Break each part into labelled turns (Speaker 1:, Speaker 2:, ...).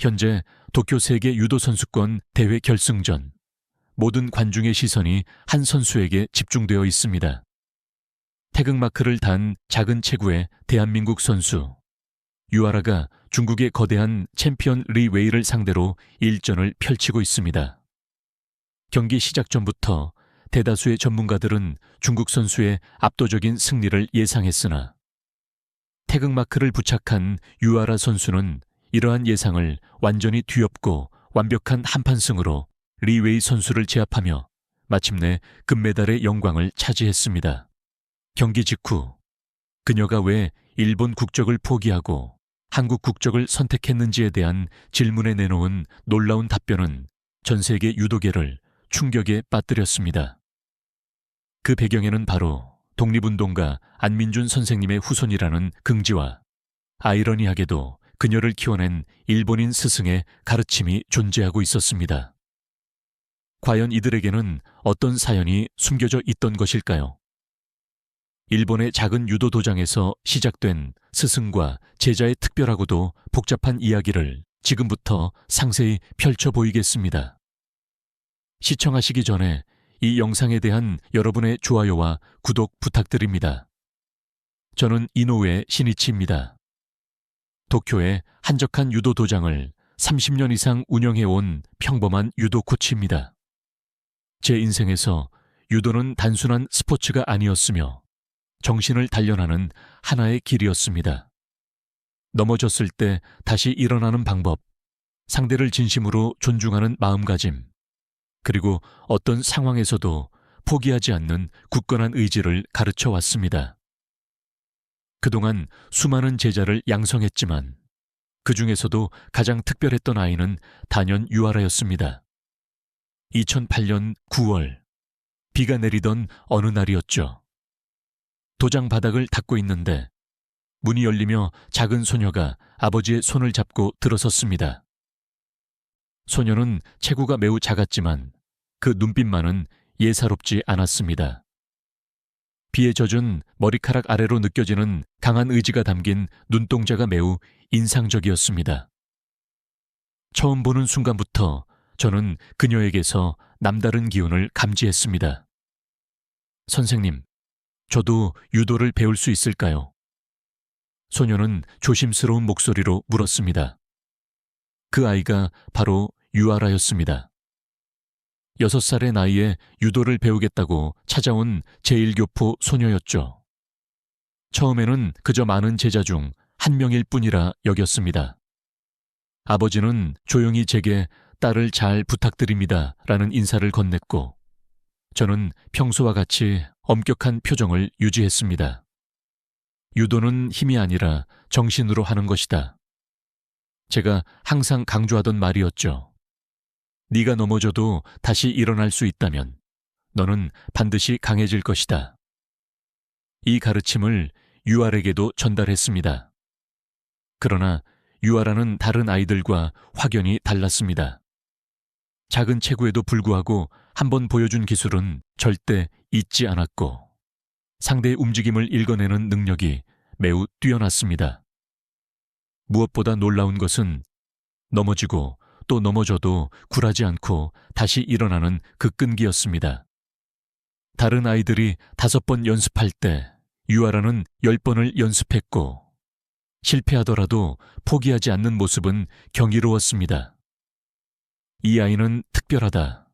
Speaker 1: 현재 도쿄 세계 유도 선수권 대회 결승전. 모든 관중의 시선이 한 선수에게 집중되어 있습니다. 태극마크를 단 작은 체구의 대한민국 선수. 유아라가 중국의 거대한 챔피언 리 웨이를 상대로 일전을 펼치고 있습니다. 경기 시작 전부터 대다수의 전문가들은 중국 선수의 압도적인 승리를 예상했으나 태극마크를 부착한 유아라 선수는 이러한 예상을 완전히 뒤엎고 완벽한 한판승으로 리 웨이 선수를 제압하며 마침내 금메달의 영광을 차지했습니다. 경기 직후 그녀가 왜 일본 국적을 포기하고 한국 국적을 선택했는지에 대한 질문에 내놓은 놀라운 답변은 전 세계 유도계를 충격에 빠뜨렸습니다. 그 배경에는 바로 독립운동가 안민준 선생님의 후손이라는 긍지와 아이러니하게도 그녀를 키워낸 일본인 스승의 가르침이 존재하고 있었습니다. 과연 이들에게는 어떤 사연이 숨겨져 있던 것일까요? 일본의 작은 유도 도장에서 시작된 스승과 제자의 특별하고도 복잡한 이야기를 지금부터 상세히 펼쳐 보이겠습니다. 시청하시기 전에 이 영상에 대한 여러분의 좋아요와 구독 부탁드립니다. 저는 이노우의 신이치입니다. 도쿄의 한적한 유도 도장을 30년 이상 운영해온 평범한 유도 코치입니다. 제 인생에서 유도는 단순한 스포츠가 아니었으며 정신을 단련하는 하나의 길이었습니다. 넘어졌을 때 다시 일어나는 방법, 상대를 진심으로 존중하는 마음가짐, 그리고 어떤 상황에서도 포기하지 않는 굳건한 의지를 가르쳐 왔습니다. 그동안 수많은 제자를 양성했지만 그 중에서도 가장 특별했던 아이는 단연 유아라였습니다. 2008년 9월, 비가 내리던 어느 날이었죠. 도장 바닥을 닦고 있는데 문이 열리며 작은 소녀가 아버지의 손을 잡고 들어섰습니다. 소녀는 체구가 매우 작았지만 그 눈빛만은 예사롭지 않았습니다. 비에 젖은 머리카락 아래로 느껴지는 강한 의지가 담긴 눈동자가 매우 인상적이었습니다. 처음 보는 순간부터 저는 그녀에게서 남다른 기운을 감지했습니다. 선생님, 저도 유도를 배울 수 있을까요? 소녀는 조심스러운 목소리로 물었습니다. 그 아이가 바로 유아라였습니다. 6살의 나이에 유도를 배우겠다고 찾아온 제1교포 소녀였죠. 처음에는 그저 많은 제자 중 한 명일 뿐이라 여겼습니다. 아버지는 조용히 제게 딸을 잘 부탁드립니다 라는 인사를 건넸고 저는 평소와 같이 엄격한 표정을 유지했습니다. 유도는 힘이 아니라 정신으로 하는 것이다. 제가 항상 강조하던 말이었죠. 네가 넘어져도 다시 일어날 수 있다면 너는 반드시 강해질 것이다. 이 가르침을 유아에게도 전달했습니다. 그러나 유아라는 다른 아이들과 확연히 달랐습니다. 작은 체구에도 불구하고 한번 보여준 기술은 절대 잊지 않았고 상대의 움직임을 읽어내는 능력이 매우 뛰어났습니다. 무엇보다 놀라운 것은 넘어지고 또 넘어져도 굴하지 않고 다시 일어나는 그 끈기였습니다. 다른 아이들이 5번 연습할 때 유아라는 10번을 연습했고 실패하더라도 포기하지 않는 모습은 경이로웠습니다. 이 아이는 특별하다.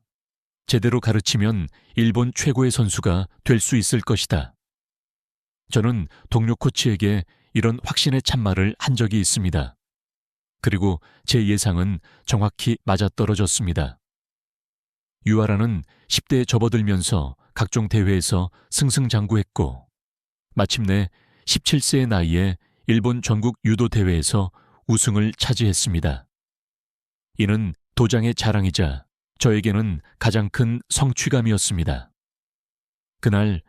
Speaker 1: 제대로 가르치면 일본 최고의 선수가 될 수 있을 것이다. 저는 동료 코치에게 이런 확신의 참말을 한 적이 있습니다. 그리고 제 예상은 정확히 맞아떨어졌습니다. 유아라는 10대에 접어들면서 각종 대회에서 승승장구했고 마침내 17세의 나이에 일본 전국 유도 대회에서 우승을 차지했습니다. 이는 도장의 자랑이자 저에게는 가장 큰 성취감이었습니다. 그날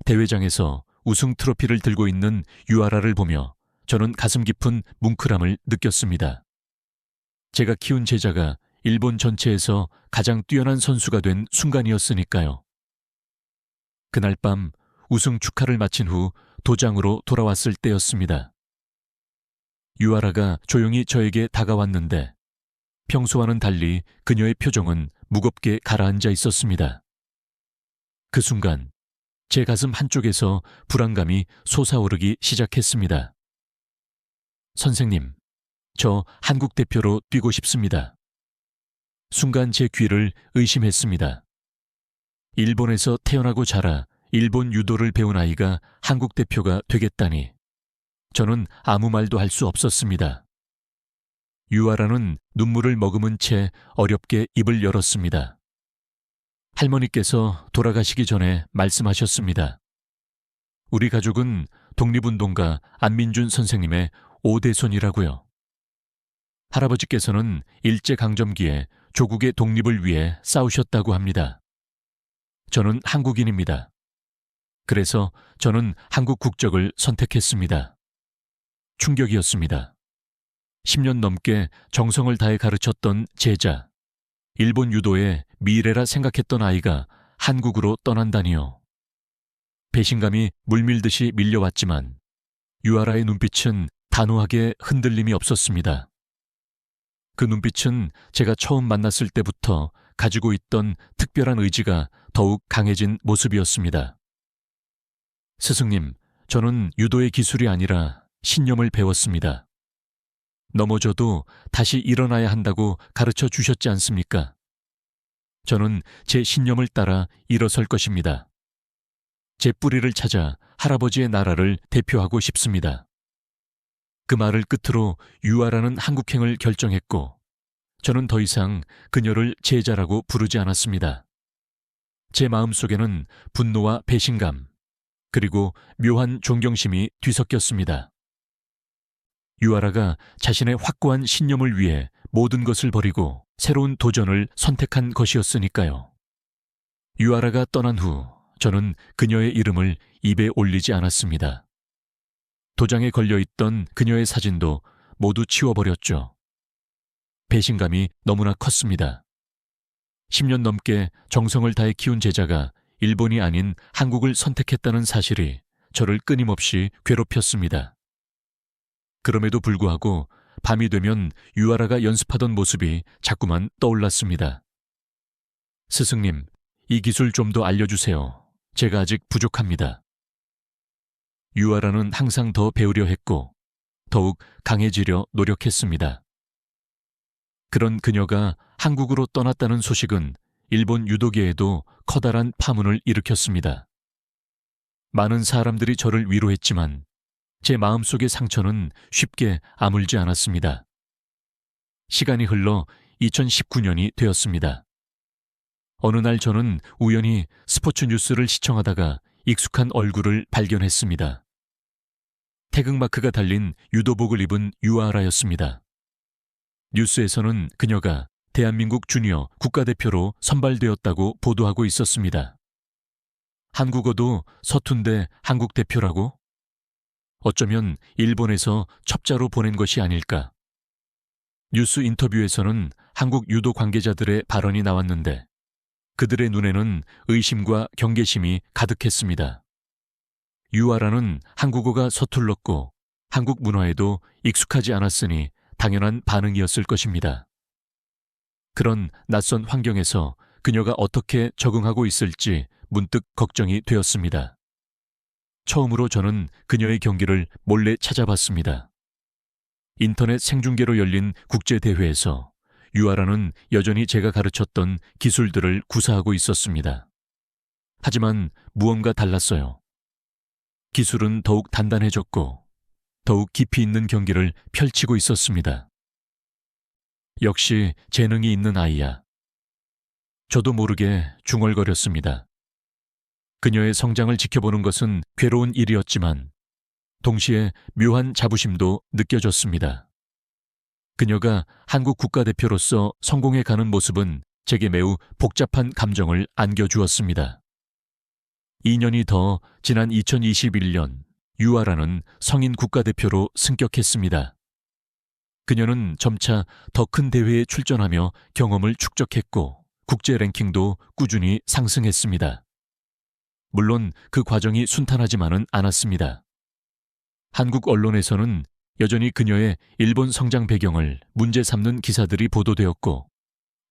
Speaker 1: 대회장에서 우승 트로피를 들고 있는 유아라를 보며 저는 가슴 깊은 뭉클함을 느꼈습니다. 제가 키운 제자가 일본 전체에서 가장 뛰어난 선수가 된 순간이었으니까요. 그날 밤 우승 축하를 마친 후 도장으로 돌아왔을 때였습니다. 유아라가 조용히 저에게 다가왔는데 평소와는 달리 그녀의 표정은 무겁게 가라앉아 있었습니다. 그 순간 제 가슴 한쪽에서 불안감이 솟아오르기 시작했습니다. 선생님, 저 한국 대표로 뛰고 싶습니다. 순간 제 귀를 의심했습니다. 일본에서 태어나고 자라 일본 유도를 배운 아이가 한국 대표가 되겠다니. 저는 아무 말도 할 수 없었습니다. 유아라는 눈물을 머금은 채 어렵게 입을 열었습니다. 할머니께서 돌아가시기 전에 말씀하셨습니다. 우리 가족은 독립운동가 안민준 선생님의 5대손이라고요. 할아버지께서는 일제강점기에 조국의 독립을 위해 싸우셨다고 합니다. 저는 한국인입니다. 그래서 저는 한국 국적을 선택했습니다. 충격이었습니다. 10년 넘게 정성을 다해 가르쳤던 제자, 일본 유도의 미래라 생각했던 아이가 한국으로 떠난다니요. 배신감이 물밀듯이 밀려왔지만 유아라의 눈빛은 단호하게 흔들림이 없었습니다. 그 눈빛은 제가 처음 만났을 때부터 가지고 있던 특별한 의지가 더욱 강해진 모습이었습니다. 스승님, 저는 유도의 기술이 아니라 신념을 배웠습니다. 넘어져도 다시 일어나야 한다고 가르쳐 주셨지 않습니까? 저는 제 신념을 따라 일어설 것입니다. 제 뿌리를 찾아 할아버지의 나라를 대표하고 싶습니다. 그 말을 끝으로 유아라는 한국행을 결정했고, 저는 더 이상 그녀를 제자라고 부르지 않았습니다. 제 마음속에는 분노와 배신감, 그리고 묘한 존경심이 뒤섞였습니다. 유아라가 자신의 확고한 신념을 위해 모든 것을 버리고 새로운 도전을 선택한 것이었으니까요. 유아라가 떠난 후 저는 그녀의 이름을 입에 올리지 않았습니다. 도장에 걸려있던 그녀의 사진도 모두 치워버렸죠. 배신감이 너무나 컸습니다. 10년 넘게 정성을 다해 키운 제자가 일본이 아닌 한국을 선택했다는 사실이 저를 끊임없이 괴롭혔습니다. 그럼에도 불구하고 밤이 되면 유아라가 연습하던 모습이 자꾸만 떠올랐습니다. 스승님, 이 기술 좀 더 알려주세요. 제가 아직 부족합니다. 유아라는 항상 더 배우려 했고 더욱 강해지려 노력했습니다. 그런 그녀가 한국으로 떠났다는 소식은 일본 유도계에도 커다란 파문을 일으켰습니다. 많은 사람들이 저를 위로했지만 제 마음속의 상처는 쉽게 아물지 않았습니다. 시간이 흘러 2019년이 되었습니다. 어느 날 저는 우연히 스포츠 뉴스를 시청하다가 익숙한 얼굴을 발견했습니다. 태극마크가 달린 유도복을 입은 유아라였습니다. 뉴스에서는 그녀가 대한민국 주니어 국가대표로 선발되었다고 보도하고 있었습니다. 한국어도 서툰데 한국 대표라고? 어쩌면 일본에서 첩자로 보낸 것이 아닐까. 뉴스 인터뷰에서는 한국 유도 관계자들의 발언이 나왔는데 그들의 눈에는 의심과 경계심이 가득했습니다. 유아라는 한국어가 서툴렀고 한국 문화에도 익숙하지 않았으니 당연한 반응이었을 것입니다. 그런 낯선 환경에서 그녀가 어떻게 적응하고 있을지 문득 걱정이 되었습니다. 처음으로 저는 그녀의 경기를 몰래 찾아봤습니다. 인터넷 생중계로 열린 국제대회에서 유아라는 여전히 제가 가르쳤던 기술들을 구사하고 있었습니다. 하지만 무언가 달랐어요. 기술은 더욱 단단해졌고 더욱 깊이 있는 경기를 펼치고 있었습니다. 역시 재능이 있는 아이야. 저도 모르게 중얼거렸습니다. 그녀의 성장을 지켜보는 것은 괴로운 일이었지만 동시에 묘한 자부심도 느껴졌습니다. 그녀가 한국 국가대표로서 성공해가는 모습은 제게 매우 복잡한 감정을 안겨주었습니다. 2년이 더 지난 2021년 유아라는 성인 국가대표로 승격했습니다. 그녀는 점차 더 큰 대회에 출전하며 경험을 축적했고 국제 랭킹도 꾸준히 상승했습니다. 물론 그 과정이 순탄하지만은 않았습니다. 한국 언론에서는 여전히 그녀의 일본 성장 배경을 문제 삼는 기사들이 보도되었고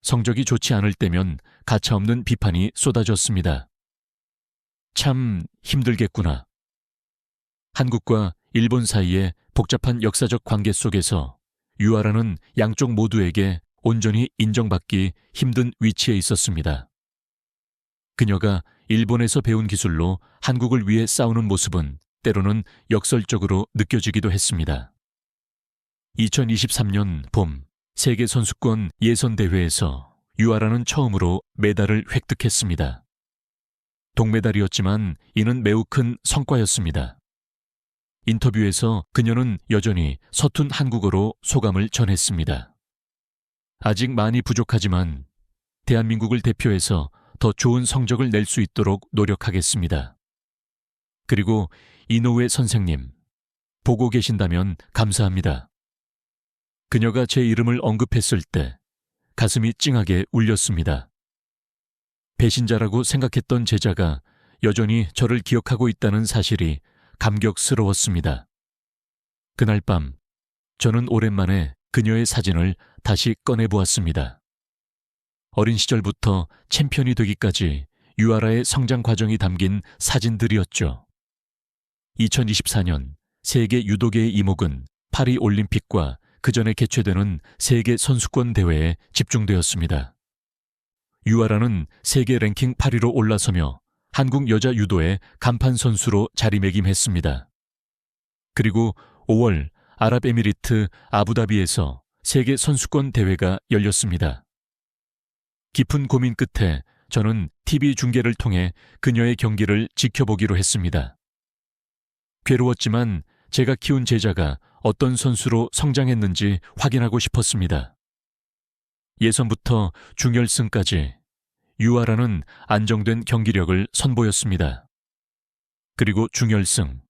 Speaker 1: 성적이 좋지 않을 때면 가차없는 비판이 쏟아졌습니다. 참 힘들겠구나. 한국과 일본 사이의 복잡한 역사적 관계 속에서 유아라는 양쪽 모두에게 온전히 인정받기 힘든 위치에 있었습니다. 그녀가 일본에서 배운 기술로 한국을 위해 싸우는 모습은 때로는 역설적으로 느껴지기도 했습니다. 2023년 봄 세계선수권 예선대회에서 유아라는 처음으로 메달을 획득했습니다. 동메달이었지만 이는 매우 큰 성과였습니다. 인터뷰에서 그녀는 여전히 서툰 한국어로 소감을 전했습니다. 아직 많이 부족하지만 대한민국을 대표해서 더 좋은 성적을 낼 수 있도록 노력하겠습니다. 그리고 이노우에 선생님, 보고 계신다면 감사합니다. 그녀가 제 이름을 언급했을 때 가슴이 찡하게 울렸습니다. 배신자라고 생각했던 제자가 여전히 저를 기억하고 있다는 사실이 감격스러웠습니다. 그날 밤, 저는 오랜만에 그녀의 사진을 다시 꺼내보았습니다. 어린 시절부터 챔피언이 되기까지 유아라의 성장 과정이 담긴 사진들이었죠. 2024년 세계 유도계의 이목은 파리 올림픽과 그 전에 개최되는 세계 선수권 대회에 집중되었습니다. 유아라는 세계 랭킹 8위로 올라서며 한국 여자 유도의 간판 선수로 자리매김했습니다. 그리고 5월 아랍에미리트 아부다비에서 세계 선수권 대회가 열렸습니다. 깊은 고민 끝에 저는 TV 중계를 통해 그녀의 경기를 지켜보기로 했습니다. 괴로웠지만 제가 키운 제자가 어떤 선수로 성장했는지 확인하고 싶었습니다. 예선부터 중결승까지 유아라는 안정된 경기력을 선보였습니다. 그리고 중결승.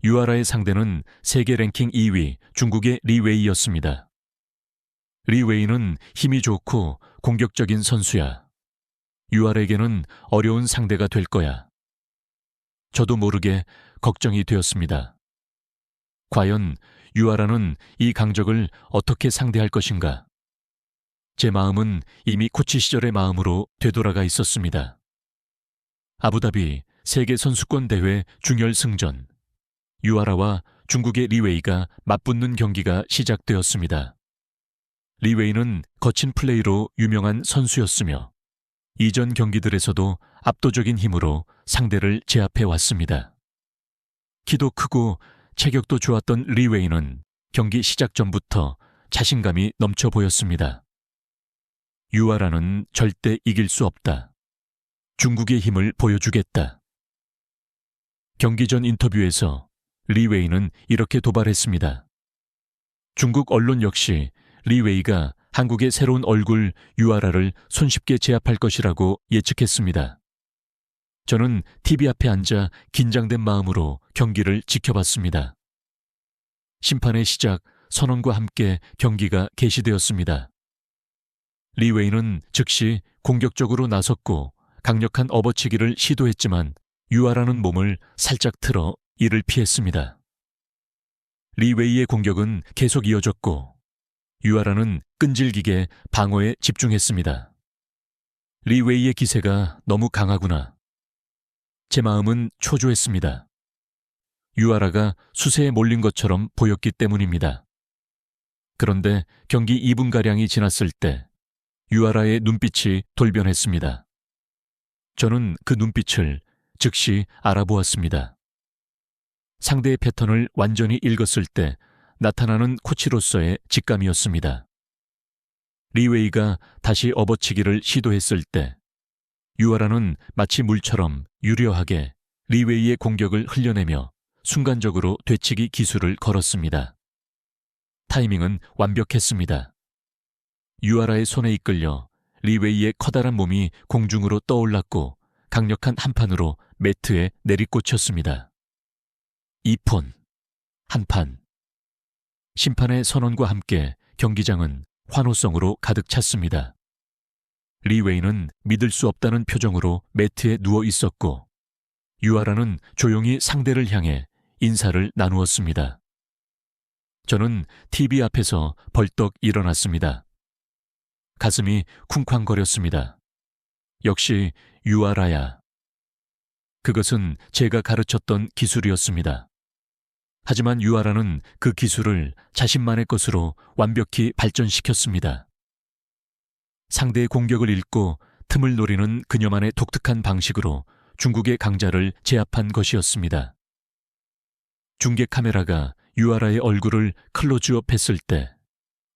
Speaker 1: 유아라의 상대는 세계 랭킹 2위 중국의 리웨이였습니다. 리웨이는 힘이 좋고 공격적인 선수야. 유아라에게는 어려운 상대가 될 거야. 저도 모르게 걱정이 되었습니다. 과연 유아라는 이 강적을 어떻게 상대할 것인가? 제 마음은 이미 코치 시절의 마음으로 되돌아가 있었습니다. 아부다비 세계선수권 대회 중결승전. 유아라와 중국의 리웨이가 맞붙는 경기가 시작되었습니다. 리웨이는 거친 플레이로 유명한 선수였으며 이전 경기들에서도 압도적인 힘으로 상대를 제압해 왔습니다. 키도 크고 체격도 좋았던 리웨이는 경기 시작 전부터 자신감이 넘쳐 보였습니다. 유아라는 절대 이길 수 없다. 중국의 힘을 보여주겠다. 경기 전 인터뷰에서 리웨이는 이렇게 도발했습니다. 중국 언론 역시 리웨이가 한국의 새로운 얼굴 유아라를 손쉽게 제압할 것이라고 예측했습니다. 저는 TV 앞에 앉아 긴장된 마음으로 경기를 지켜봤습니다. 심판의 시작 선언과 함께 경기가 개시되었습니다. 리웨이는 즉시 공격적으로 나섰고 강력한 업어치기를 시도했지만 유아라는 몸을 살짝 틀어 이를 피했습니다. 리웨이의 공격은 계속 이어졌고 유아라는 끈질기게 방어에 집중했습니다. 리웨이의 기세가 너무 강하구나. 제 마음은 초조했습니다. 유아라가 수세에 몰린 것처럼 보였기 때문입니다. 그런데 경기 2분가량이 지났을 때 유아라의 눈빛이 돌변했습니다. 저는 그 눈빛을 즉시 알아보았습니다. 상대의 패턴을 완전히 읽었을 때 나타나는 코치로서의 직감이었습니다. 리웨이가 다시 업어치기를 시도했을 때 유아라는 마치 물처럼 유려하게 리웨이의 공격을 흘려내며 순간적으로 되치기 기술을 걸었습니다. 타이밍은 완벽했습니다. 유아라의 손에 이끌려 리웨이의 커다란 몸이 공중으로 떠올랐고 강력한 한판으로 매트에 내리꽂혔습니다. 2폰, 한판. 심판의 선언과 함께 경기장은 환호성으로 가득 찼습니다. 리웨이는 믿을 수 없다는 표정으로 매트에 누워 있었고 유아라는 조용히 상대를 향해 인사를 나누었습니다. 저는 TV 앞에서 벌떡 일어났습니다. 가슴이 쿵쾅거렸습니다. 역시 유아라야. 그것은 제가 가르쳤던 기술이었습니다. 하지만 유아라는 그 기술을 자신만의 것으로 완벽히 발전시켰습니다. 상대의 공격을 읽고 틈을 노리는 그녀만의 독특한 방식으로 중국의 강자를 제압한 것이었습니다. 중계 카메라가 유아라의 얼굴을 클로즈업 했을 때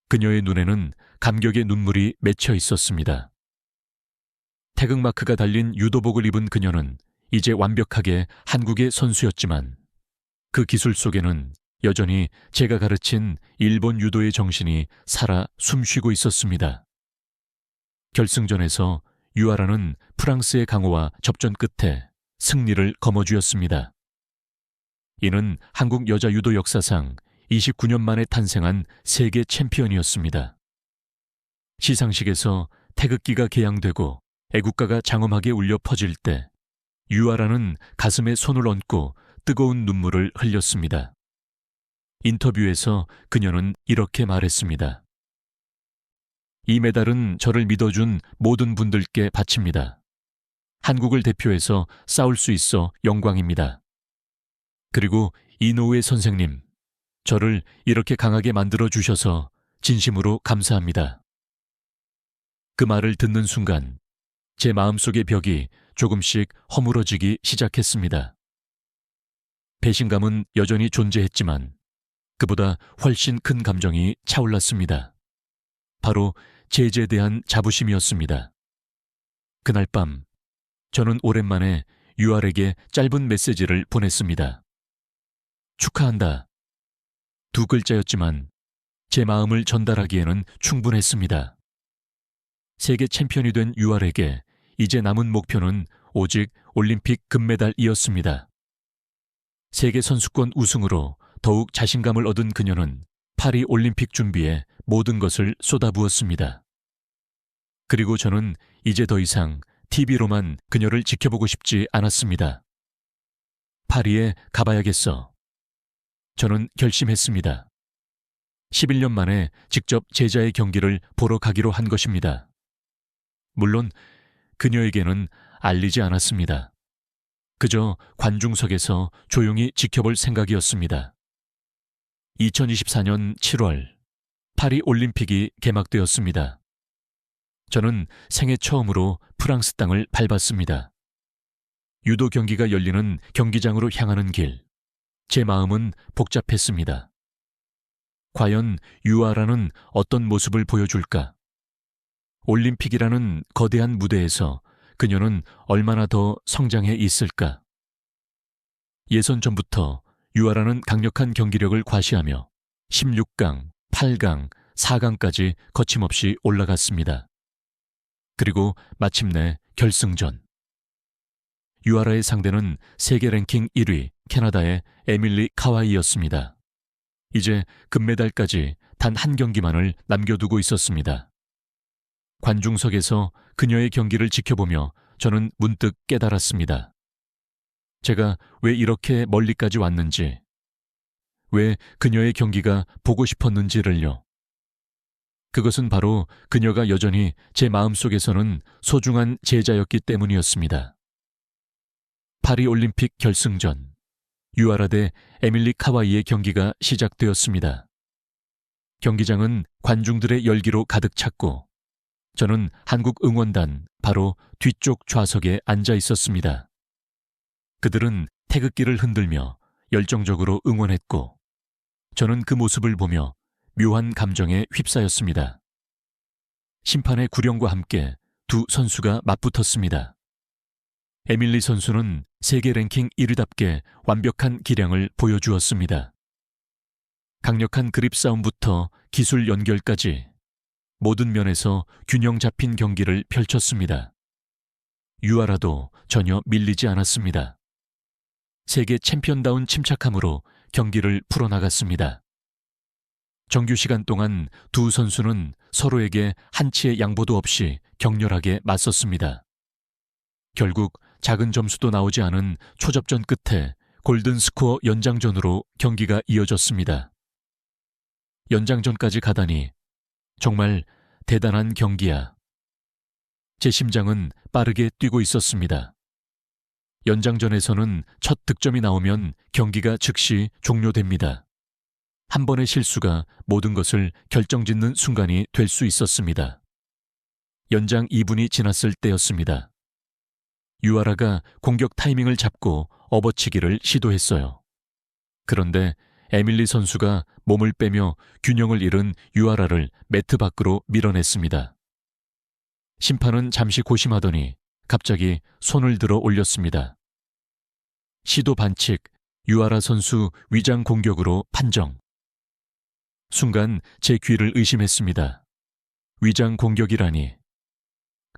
Speaker 1: 그녀의 눈에는 감격의 눈물이 맺혀 있었습니다. 태극마크가 달린 유도복을 입은 그녀는 이제 완벽하게 한국의 선수였지만 그 기술 속에는 여전히 제가 가르친 일본 유도의 정신이 살아 숨쉬고 있었습니다. 결승전에서 유아라는 프랑스의 강호와 접전 끝에 승리를 거머쥐었습니다. 이는 한국 여자 유도 역사상 29년 만에 탄생한 세계 챔피언이었습니다. 시상식에서 태극기가 개양되고 애국가가 장엄하게 울려 퍼질 때 유아라는 가슴에 손을 얹고 뜨거운 눈물을 흘렸습니다. 인터뷰에서 그녀는 이렇게 말했습니다. 이 메달은 저를 믿어준 모든 분들께 바칩니다. 한국을 대표해서 싸울 수 있어 영광입니다. 그리고 이노우에 선생님, 저를 이렇게 강하게 만들어 주셔서 진심으로 감사합니다. 그 말을 듣는 순간 제 마음속의 벽이 조금씩 허물어지기 시작했습니다. 배신감은 여전히 존재했지만 그보다 훨씬 큰 감정이 차올랐습니다. 바로 제재에 대한 자부심이었습니다. 그날 밤 저는 오랜만에 유알에게 짧은 메시지를 보냈습니다. 축하한다. 2글자였지만 제 마음을 전달하기에는 충분했습니다. 세계 챔피언이 된 유알에게 이제 남은 목표는 오직 올림픽 금메달이었습니다. 세계 선수권 우승으로 더욱 자신감을 얻은 그녀는 파리 올림픽 준비에 모든 것을 쏟아부었습니다. 그리고 저는 이제 더 이상 TV로만 그녀를 지켜보고 싶지 않았습니다. 파리에 가봐야겠어. 저는 결심했습니다. 11년 만에 직접 제자의 경기를 보러 가기로 한 것입니다. 물론 그녀에게는 알리지 않았습니다. 그저 관중석에서 조용히 지켜볼 생각이었습니다. 2024년 7월 파리 올림픽이 개막되었습니다. 저는 생애 처음으로 프랑스 땅을 밟았습니다. 유도 경기가 열리는 경기장으로 향하는 길, 제 마음은 복잡했습니다. 과연 유아라는 어떤 모습을 보여줄까? 올림픽이라는 거대한 무대에서 그녀는 얼마나 더 성장해 있을까? 예선 전부터 유아라는 강력한 경기력을 과시하며 16강, 8강, 4강까지 거침없이 올라갔습니다. 그리고 마침내 결승전. 유아라의 상대는 세계 랭킹 1위 캐나다의 에밀리 카와이였습니다. 이제 금메달까지 단 한 경기만을 남겨두고 있었습니다. 관중석에서 그녀의 경기를 지켜보며 저는 문득 깨달았습니다. 제가 왜 이렇게 멀리까지 왔는지, 왜 그녀의 경기가 보고 싶었는지를요. 그것은 바로 그녀가 여전히 제 마음속에서는 소중한 제자였기 때문이었습니다. 파리 올림픽 결승전, 유아라 대 에밀리 카와이의 경기가 시작되었습니다. 경기장은 관중들의 열기로 가득 찼고 저는 한국 응원단 바로 뒤쪽 좌석에 앉아 있었습니다. 그들은 태극기를 흔들며 열정적으로 응원했고 저는 그 모습을 보며 묘한 감정에 휩싸였습니다. 심판의 구령과 함께 두 선수가 맞붙었습니다. 에밀리 선수는 세계 랭킹 1위답게 완벽한 기량을 보여주었습니다. 강력한 그립 싸움부터 기술 연결까지 모든 면에서 균형 잡힌 경기를 펼쳤습니다. 유아라도 전혀 밀리지 않았습니다. 세계 챔피언다운 침착함으로 경기를 풀어나갔습니다. 정규 시간 동안 두 선수는 서로에게 한치의 양보도 없이 격렬하게 맞섰습니다. 결국 작은 점수도 나오지 않은 초접전 끝에 골든 스코어 연장전으로 경기가 이어졌습니다. 연장전까지 가다니 정말 대단한 경기야. 제 심장은 빠르게 뛰고 있었습니다. 연장전에서는 첫 득점이 나오면 경기가 즉시 종료됩니다. 한 번의 실수가 모든 것을 결정짓는 순간이 될 수 있었습니다. 연장 2분이 지났을 때였습니다. 유아라가 공격 타이밍을 잡고 업어치기를 시도했어요. 그런데 에밀리 선수가 몸을 빼며 균형을 잃은 유아라를 매트 밖으로 밀어냈습니다. 심판은 잠시 고심하더니 갑자기 손을 들어 올렸습니다. 시도 반칙, 유아라 선수 위장 공격으로 판정. 순간 제 귀를 의심했습니다. 위장 공격이라니.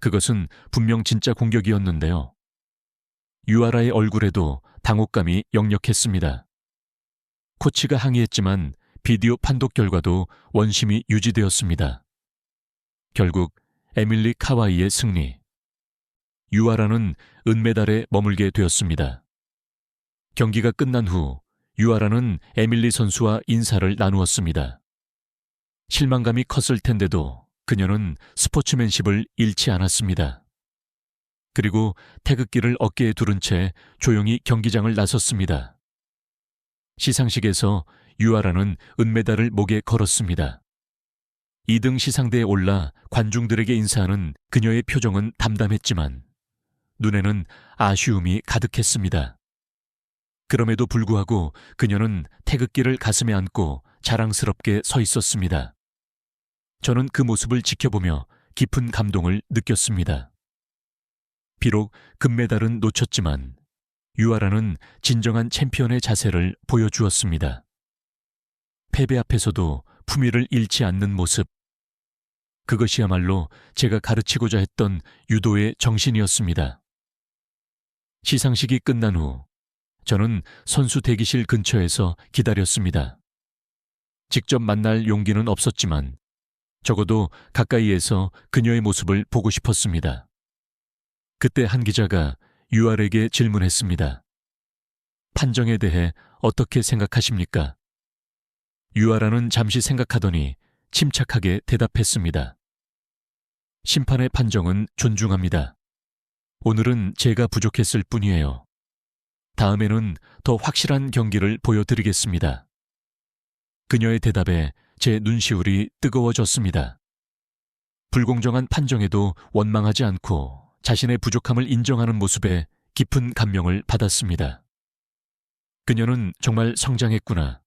Speaker 1: 그것은 분명 진짜 공격이었는데요. 유아라의 얼굴에도 당혹감이 역력했습니다. 코치가 항의했지만 비디오 판독 결과도 원심이 유지되었습니다. 결국 에밀리 카와이의 승리. 유아라는 은메달에 머물게 되었습니다. 경기가 끝난 후 유아라는 에밀리 선수와 인사를 나누었습니다. 실망감이 컸을 텐데도 그녀는 스포츠맨십을 잃지 않았습니다. 그리고 태극기를 어깨에 두른 채 조용히 경기장을 나섰습니다. 시상식에서 유아라는 은메달을 목에 걸었습니다. 2등 시상대에 올라 관중들에게 인사하는 그녀의 표정은 담담했지만 눈에는 아쉬움이 가득했습니다. 그럼에도 불구하고 그녀는 태극기를 가슴에 안고 자랑스럽게 서 있었습니다. 저는 그 모습을 지켜보며 깊은 감동을 느꼈습니다. 비록 금메달은 놓쳤지만 유아라는 진정한 챔피언의 자세를 보여주었습니다. 패배 앞에서도 품위를 잃지 않는 모습. 그것이야말로 제가 가르치고자 했던 유도의 정신이었습니다. 시상식이 끝난 후 저는 선수 대기실 근처에서 기다렸습니다. 직접 만날 용기는 없었지만 적어도 가까이에서 그녀의 모습을 보고 싶었습니다. 그때 한 기자가 유아에게 질문했습니다. 판정에 대해 어떻게 생각하십니까? 유아라는 잠시 생각하더니 침착하게 대답했습니다. 심판의 판정은 존중합니다. 오늘은 제가 부족했을 뿐이에요. 다음에는 더 확실한 경기를 보여드리겠습니다. 그녀의 대답에 제 눈시울이 뜨거워졌습니다. 불공정한 판정에도 원망하지 않고 자신의 부족함을 인정하는 모습에 깊은 감명을 받았습니다. 그녀는 정말 성장했구나.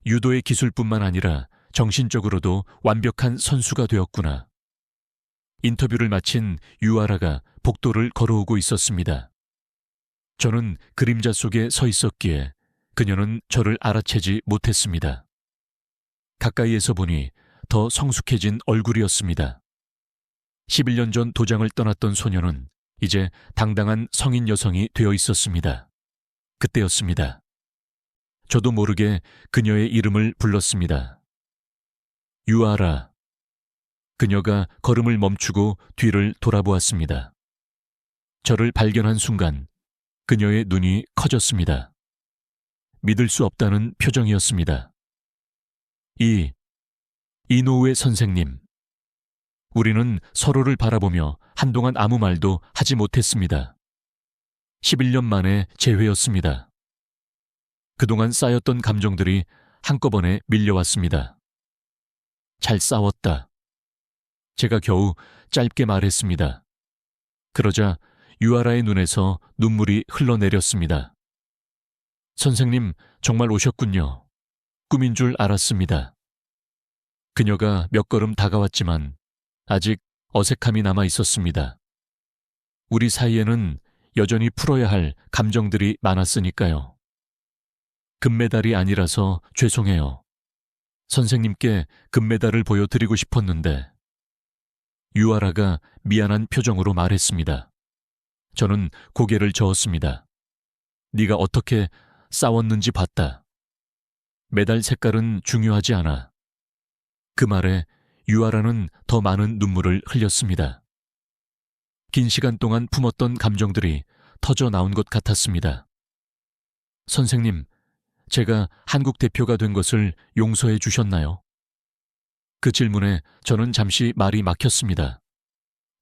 Speaker 1: 유도의 기술뿐만 아니라 정신적으로도 완벽한 선수가 되었구나. 인터뷰를 마친 유아라가 복도를 걸어오고 있었습니다. 저는 그림자 속에 서 있었기에 그녀는 저를 알아채지 못했습니다. 가까이에서 보니 더 성숙해진 얼굴이었습니다. 11년 전 도장을 떠났던 소녀는 이제 당당한 성인 여성이 되어 있었습니다. 그때였습니다. 저도 모르게 그녀의 이름을 불렀습니다. 유아라. 그녀가 걸음을 멈추고 뒤를 돌아보았습니다. 저를 발견한 순간 그녀의 눈이 커졌습니다. 믿을 수 없다는 표정이었습니다. 이노우에 선생님. 우리는 서로를 바라보며 한동안 아무 말도 하지 못했습니다. 11년 만에 재회였습니다. 그동안 쌓였던 감정들이 한꺼번에 밀려왔습니다. 잘 싸웠다. 제가 겨우 짧게 말했습니다. 그러자 유아라의 눈에서 눈물이 흘러내렸습니다. 선생님, 정말 오셨군요. 꿈인 줄 알았습니다. 그녀가 몇 걸음 다가왔지만 아직 어색함이 남아 있었습니다. 우리 사이에는 여전히 풀어야 할 감정들이 많았으니까요. 금메달이 아니라서 죄송해요. 선생님께 금메달을 보여드리고 싶었는데. 유아라가 미안한 표정으로 말했습니다. 저는 고개를 저었습니다. 네가 어떻게 싸웠는지 봤다. 메달 색깔은 중요하지 않아. 그 말에 유아라는 더 많은 눈물을 흘렸습니다. 긴 시간 동안 품었던 감정들이 터져 나온 것 같았습니다. 선생님, 제가 한국 대표가 된 것을 용서해 주셨나요? 그 질문에 저는 잠시 말이 막혔습니다.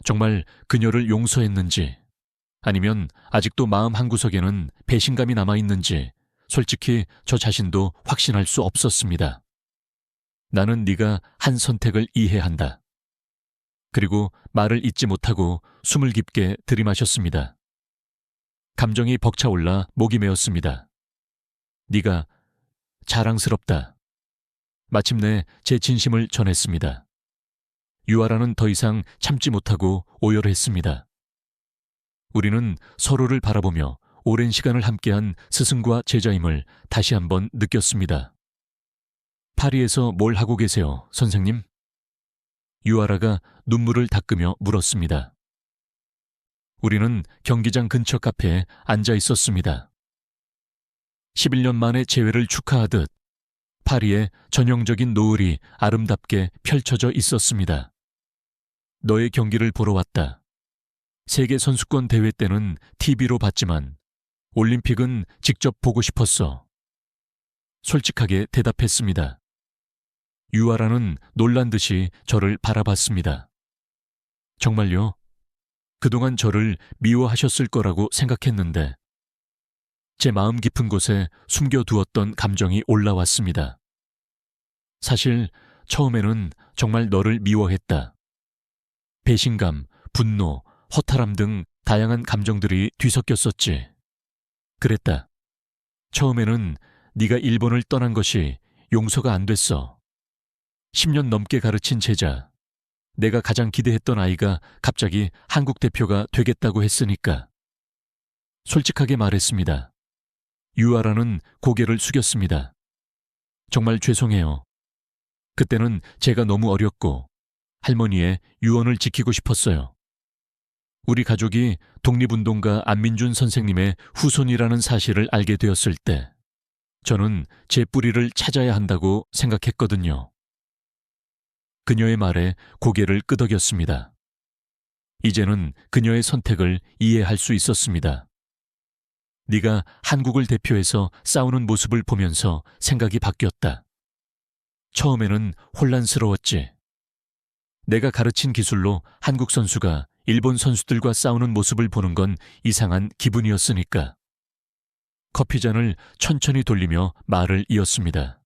Speaker 1: 정말 그녀를 용서했는지, 아니면 아직도 마음 한구석에는 배신감이 남아있는지 솔직히 저 자신도 확신할 수 없었습니다. 나는 네가 한 선택을 이해한다. 그리고 말을 잇지 못하고 숨을 깊게 들이마셨습니다. 감정이 벅차올라 목이 메었습니다. 네가 자랑스럽다. 마침내 제 진심을 전했습니다. 유아라는 더 이상 참지 못하고 오열했습니다. 우리는 서로를 바라보며 오랜 시간을 함께한 스승과 제자임을 다시 한번 느꼈습니다. 파리에서 뭘 하고 계세요, 선생님? 유아라가 눈물을 닦으며 물었습니다. 우리는 경기장 근처 카페에 앉아 있었습니다. 11년 만에 재회를 축하하듯 파리의 전형적인 노을이 아름답게 펼쳐져 있었습니다. 너의 경기를 보러 왔다. 세계 선수권 대회 때는 TV로 봤지만 올림픽은 직접 보고 싶었어. 솔직하게 대답했습니다. 유아라는 놀란 듯이 저를 바라봤습니다. 정말요? 그동안 저를 미워하셨을 거라고 생각했는데 제 마음 깊은 곳에 숨겨두었던 감정이 올라왔습니다. 사실 처음에는 정말 너를 미워했다. 배신감, 분노, 허탈함 등 다양한 감정들이 뒤섞였었지. 그랬다. 처음에는 네가 일본을 떠난 것이 용서가 안 됐어. 10년 넘게 가르친 제자, 내가 가장 기대했던 아이가 갑자기 한국 대표가 되겠다고 했으니까. 솔직하게 말했습니다. 유아라는 고개를 숙였습니다. 정말 죄송해요. 그때는 제가 너무 어렸고 할머니의 유언을 지키고 싶었어요. 우리 가족이 독립운동가 안민준 선생님의 후손이라는 사실을 알게 되었을 때 저는 제 뿌리를 찾아야 한다고 생각했거든요. 그녀의 말에 고개를 끄덕였습니다. 이제는 그녀의 선택을 이해할 수 있었습니다. 네가 한국을 대표해서 싸우는 모습을 보면서 생각이 바뀌었다. 처음에는 혼란스러웠지. 내가 가르친 기술로 한국 선수가 일본 선수들과 싸우는 모습을 보는 건 이상한 기분이었으니까. 커피잔을 천천히 돌리며 말을 이었습니다.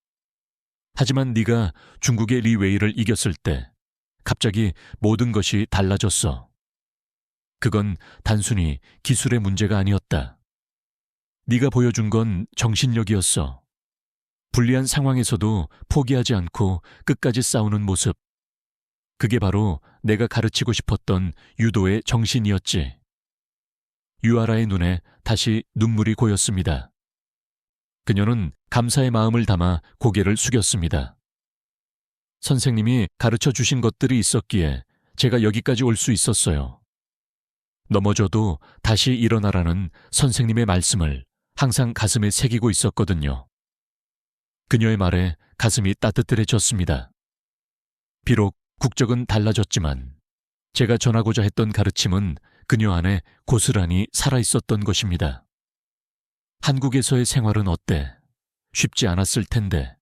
Speaker 1: 하지만 네가 중국의 리 웨이를 이겼을 때 갑자기 모든 것이 달라졌어. 그건 단순히 기술의 문제가 아니었다. 네가 보여준 건 정신력이었어. 불리한 상황에서도 포기하지 않고 끝까지 싸우는 모습. 그게 바로 내가 가르치고 싶었던 유도의 정신이었지. 유아라의 눈에 다시 눈물이 고였습니다. 그녀는 감사의 마음을 담아 고개를 숙였습니다. 선생님이 가르쳐 주신 것들이 있었기에 제가 여기까지 올 수 있었어요. 넘어져도 다시 일어나라는 선생님의 말씀을 항상 가슴에 새기고 있었거든요. 그녀의 말에 가슴이 따뜻해졌습니다. 비록 국적은 달라졌지만 제가 전하고자 했던 가르침은 그녀 안에 고스란히 살아있었던 것입니다. 한국에서의 생활은 어때? 쉽지 않았을 텐데.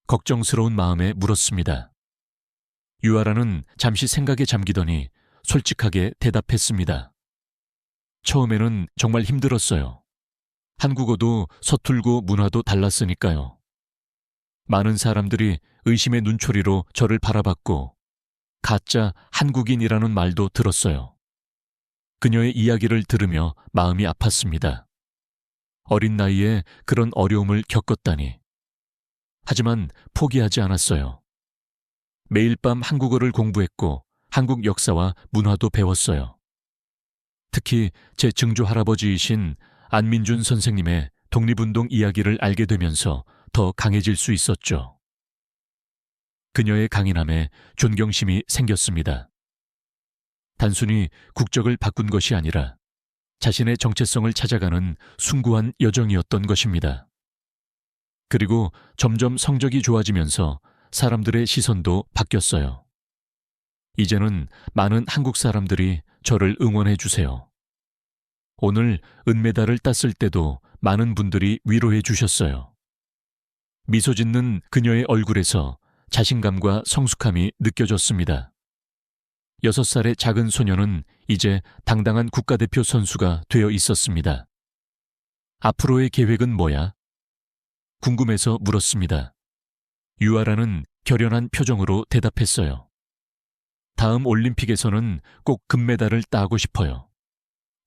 Speaker 1: 걱정스러운 마음에 물었습니다. 유아라는 잠시 생각에 잠기더니 솔직하게 대답했습니다. 처음에는 정말 힘들었어요. 한국어도 서툴고 문화도 달랐으니까요. 많은 사람들이 의심의 눈초리로 저를 바라봤고 가짜 한국인이라는 말도 들었어요. 그녀의 이야기를 들으며 마음이 아팠습니다. 어린 나이에 그런 어려움을 겪었다니. 하지만 포기하지 않았어요. 매일 밤 한국어를 공부했고 한국 역사와 문화도 배웠어요. 특히 제 증조 할아버지이신 안민준 선생님의 독립운동 이야기를 알게 되면서 더 강해질 수 있었죠. 그녀의 강인함에 존경심이 생겼습니다. 단순히 국적을 바꾼 것이 아니라 자신의 정체성을 찾아가는 숭고한 여정이었던 것입니다. 그리고 점점 성적이 좋아지면서 사람들의 시선도 바뀌었어요. 이제는 많은 한국 사람들이 저를 응원해 주세요. 오늘 은메달을 땄을 때도 많은 분들이 위로해 주셨어요. 미소 짓는 그녀의 얼굴에서 자신감과 성숙함이 느껴졌습니다. 6살의 작은 소녀는 이제 당당한 국가대표 선수가 되어 있었습니다. 앞으로의 계획은 뭐야? 궁금해서 물었습니다. 유아라는 결연한 표정으로 대답했어요. 다음 올림픽에서는 꼭 금메달을 따고 싶어요.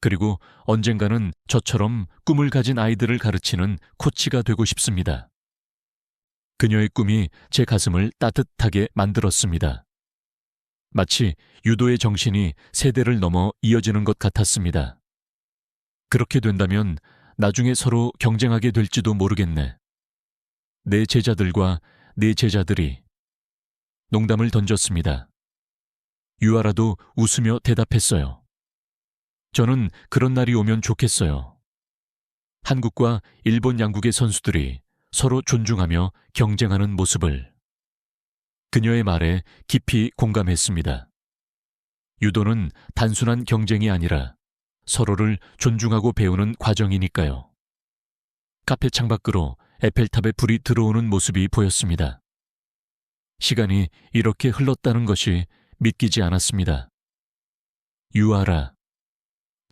Speaker 1: 그리고 언젠가는 저처럼 꿈을 가진 아이들을 가르치는 코치가 되고 싶습니다. 그녀의 꿈이 제 가슴을 따뜻하게 만들었습니다. 마치 유도의 정신이 세대를 넘어 이어지는 것 같았습니다. 그렇게 된다면 나중에 서로 경쟁하게 될지도 모르겠네. 내 제자들과 내 제자들이. 농담을 던졌습니다. 유아라도 웃으며 대답했어요. 저는 그런 날이 오면 좋겠어요. 한국과 일본 양국의 선수들이 서로 존중하며 경쟁하는 모습을. 그녀의 말에 깊이 공감했습니다. 유도는 단순한 경쟁이 아니라 서로를 존중하고 배우는 과정이니까요. 카페 창밖으로 에펠탑에 불이 들어오는 모습이 보였습니다. 시간이 이렇게 흘렀다는 것이 믿기지 않았습니다. 유아라.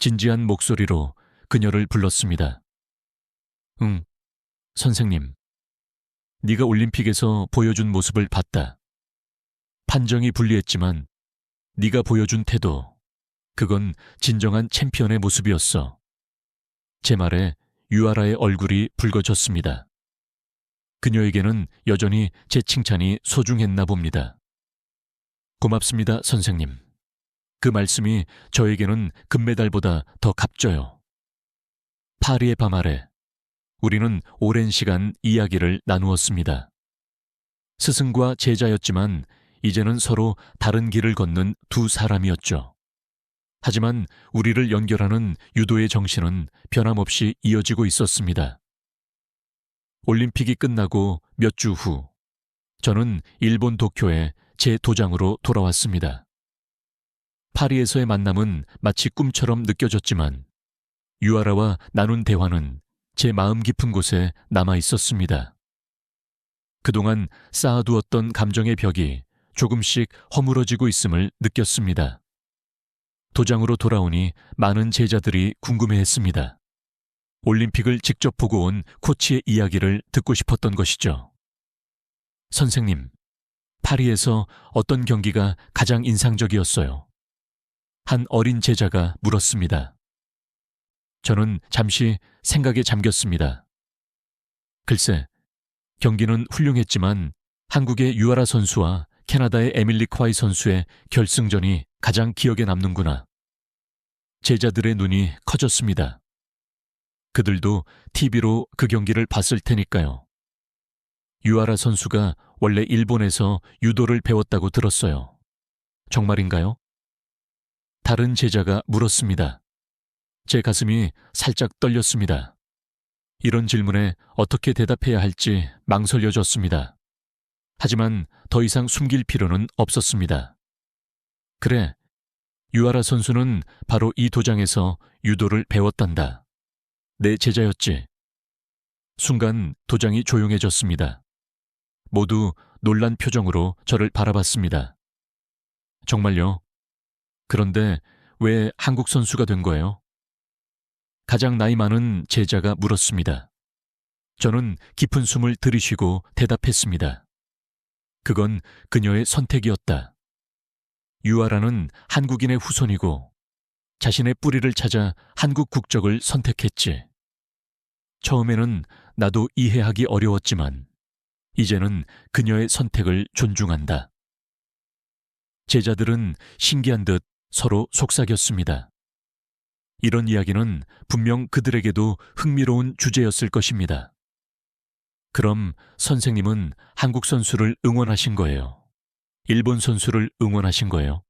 Speaker 1: 진지한 목소리로 그녀를 불렀습니다. 응, 선생님. 네가 올림픽에서 보여준 모습을 봤다. 판정이 불리했지만 네가 보여준 태도, 그건 진정한 챔피언의 모습이었어. 제 말에 유아라의 얼굴이 붉어졌습니다. 그녀에게는 여전히 제 칭찬이 소중했나 봅니다. 고맙습니다, 선생님. 그 말씀이 저에게는 금메달보다 더 값져요. 파리의 밤 아래 우리는 오랜 시간 이야기를 나누었습니다. 스승과 제자였지만 이제는 서로 다른 길을 걷는 두 사람이었죠. 하지만 우리를 연결하는 유도의 정신은 변함없이 이어지고 있었습니다. 올림픽이 끝나고 몇 주 후, 저는 일본 도쿄에 제 도장으로 돌아왔습니다. 파리에서의 만남은 마치 꿈처럼 느껴졌지만 유아라와 나눈 대화는 제 마음 깊은 곳에 남아 있었습니다. 그동안 쌓아두었던 감정의 벽이 조금씩 허물어지고 있음을 느꼈습니다. 도장으로 돌아오니 많은 제자들이 궁금해했습니다. 올림픽을 직접 보고 온 코치의 이야기를 듣고 싶었던 것이죠. 선생님, 파리에서 어떤 경기가 가장 인상적이었어요? 한 어린 제자가 물었습니다. 저는 잠시 생각에 잠겼습니다. 글쎄, 경기는 훌륭했지만 한국의 유아라 선수와 캐나다의 에밀리 콰이 선수의 결승전이 가장 기억에 남는구나. 제자들의 눈이 커졌습니다. 그들도 TV로 그 경기를 봤을 테니까요. 유아라 선수가 원래 일본에서 유도를 배웠다고 들었어요. 정말인가요? 다른 제자가 물었습니다. 제 가슴이 살짝 떨렸습니다. 이런 질문에 어떻게 대답해야 할지 망설여졌습니다. 하지만 더 이상 숨길 필요는 없었습니다. 그래, 유아라 선수는 바로 이 도장에서 유도를 배웠단다. 내 제자였지. 순간 도장이 조용해졌습니다. 모두 놀란 표정으로 저를 바라봤습니다. 정말요? 그런데 왜 한국 선수가 된 거예요? 가장 나이 많은 제자가 물었습니다. 저는 깊은 숨을 들이쉬고 대답했습니다. 그건 그녀의 선택이었다. 유아라는 한국인의 후손이고 자신의 뿌리를 찾아 한국 국적을 선택했지. 처음에는 나도 이해하기 어려웠지만 이제는 그녀의 선택을 존중한다. 제자들은 신기한 듯 서로 속삭였습니다. 이런 이야기는 분명 그들에게도 흥미로운 주제였을 것입니다. 그럼 선생님은 한국 선수를 응원하신 거예요? 일본 선수를 응원하신 거예요?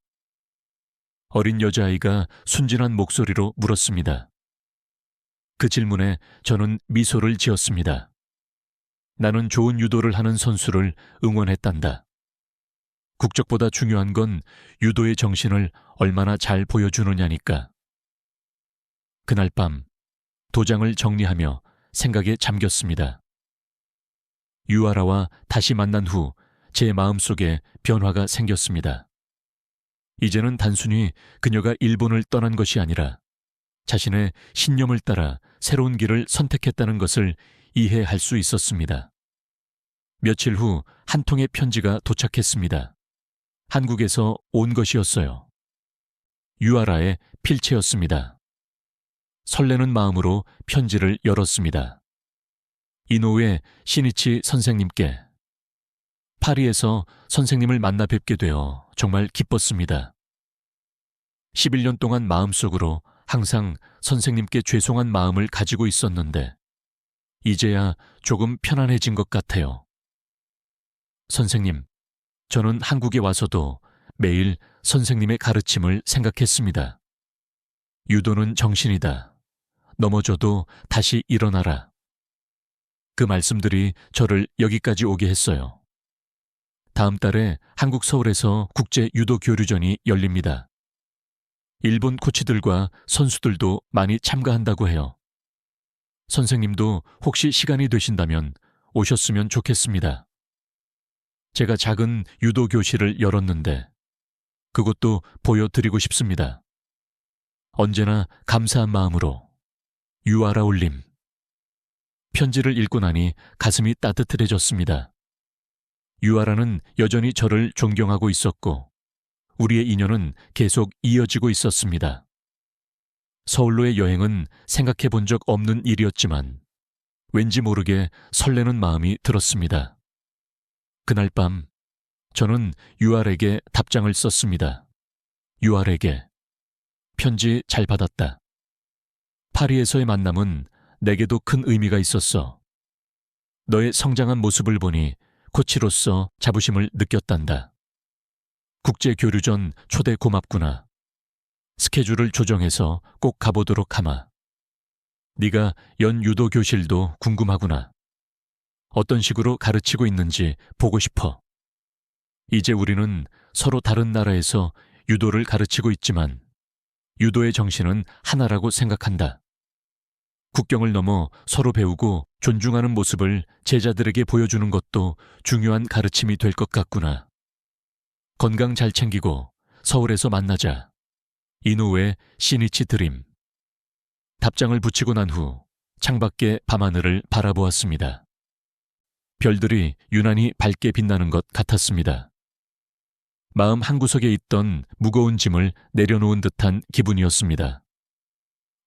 Speaker 1: 어린 여자아이가 순진한 목소리로 물었습니다. 그 질문에 저는 미소를 지었습니다. 나는 좋은 유도를 하는 선수를 응원했단다. 국적보다 중요한 건 유도의 정신을 얼마나 잘 보여주느냐니까. 그날 밤 도장을 정리하며 생각에 잠겼습니다. 유아라와 다시 만난 후 제 마음속에 변화가 생겼습니다. 이제는 단순히 그녀가 일본을 떠난 것이 아니라 자신의 신념을 따라 새로운 길을 선택했다는 것을 이해할 수 있었습니다. 며칠 후 한 통의 편지가 도착했습니다. 한국에서 온 것이었어요. 유아라의 필체였습니다. 설레는 마음으로 편지를 열었습니다. 이노우에 시니치 선생님께 파리에서 선생님을 만나 뵙게 되어 정말 기뻤습니다. 11년 동안 마음속으로 항상 선생님께 죄송한 마음을 가지고 있었는데 이제야 조금 편안해진 것 같아요. 선생님, 저는 한국에 와서도 매일 선생님의 가르침을 생각했습니다. 유도는 정신이다. 넘어져도 다시 일어나라. 그 말씀들이 저를 여기까지 오게 했어요. 다음 달에 한국 서울에서 국제 유도 교류전이 열립니다. 일본 코치들과 선수들도 많이 참가한다고 해요. 선생님도 혹시 시간이 되신다면 오셨으면 좋겠습니다. 제가 작은 유도 교실을 열었는데 그것도 보여드리고 싶습니다. 언제나 감사한 마음으로 유아라 올림. 편지를 읽고 나니 가슴이 따뜻해졌습니다. 유아라는 여전히 저를 존경하고 있었고 우리의 인연은 계속 이어지고 있었습니다. 서울로의 여행은 생각해 본 적 없는 일이었지만 왠지 모르게 설레는 마음이 들었습니다. 그날 밤 저는 유아에게 답장을 썼습니다. 유아에게 편지 잘 받았다. 파리에서의 만남은 내게도 큰 의미가 있었어. 너의 성장한 모습을 보니 코치로서 자부심을 느꼈단다. 국제교류전 초대 고맙구나. 스케줄을 조정해서 꼭 가보도록 하마. 네가 연 유도 교실도 궁금하구나. 어떤 식으로 가르치고 있는지 보고 싶어. 이제 우리는 서로 다른 나라에서 유도를 가르치고 있지만 유도의 정신은 하나라고 생각한다. 국경을 넘어 서로 배우고 존중하는 모습을 제자들에게 보여주는 것도 중요한 가르침이 될 것 같구나. 건강 잘 챙기고 서울에서 만나자. 이노우의 시니치 드림. 답장을 붙이고 난 후 창밖의 밤하늘을 바라보았습니다. 별들이 유난히 밝게 빛나는 것 같았습니다. 마음 한구석에 있던 무거운 짐을 내려놓은 듯한 기분이었습니다.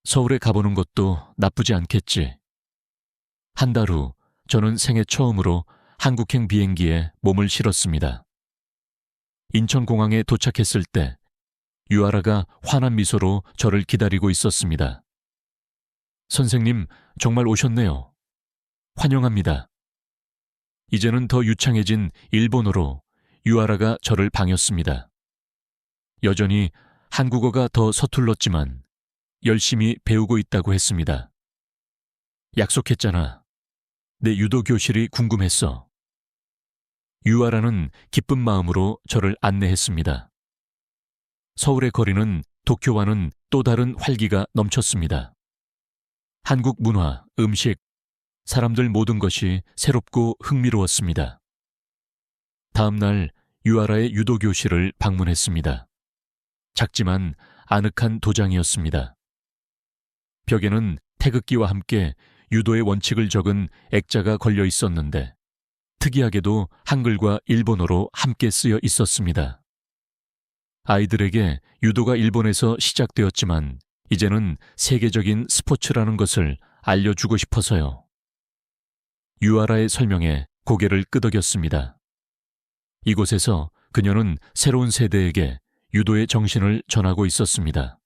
Speaker 1: 서울에 가보는 것도 나쁘지 않겠지. 한 달 후 저는 생애 처음으로 한국행 비행기에 몸을 실었습니다. 인천공항에 도착했을 때 유아라가 환한 미소로 저를 기다리고 있었습니다. 선생님, 정말 오셨네요. 환영합니다. 이제는 더 유창해진 일본어로 유아라가 저를 반겼습니다. 여전히 한국어가 더 서툴렀지만 열심히 배우고 있다고 했습니다. 약속했잖아. 내 유도 교실이 궁금했어. 유아라는 기쁜 마음으로 저를 안내했습니다. 서울의 거리는 도쿄와는 또 다른 활기가 넘쳤습니다. 한국 문화, 음식, 사람들 모든 것이 새롭고 흥미로웠습니다. 다음 날 유아라의 유도 교실을 방문했습니다. 작지만 아늑한 도장이었습니다. 벽에는 태극기와 함께 유도의 원칙을 적은 액자가 걸려 있었는데 특이하게도 한글과 일본어로 함께 쓰여 있었습니다. 아이들에게 유도가 일본에서 시작되었지만 이제는 세계적인 스포츠라는 것을 알려주고 싶어서요. 유아라의 설명에 고개를 끄덕였습니다. 이곳에서 그녀는 새로운 세대에게 유도의 정신을 전하고 있었습니다.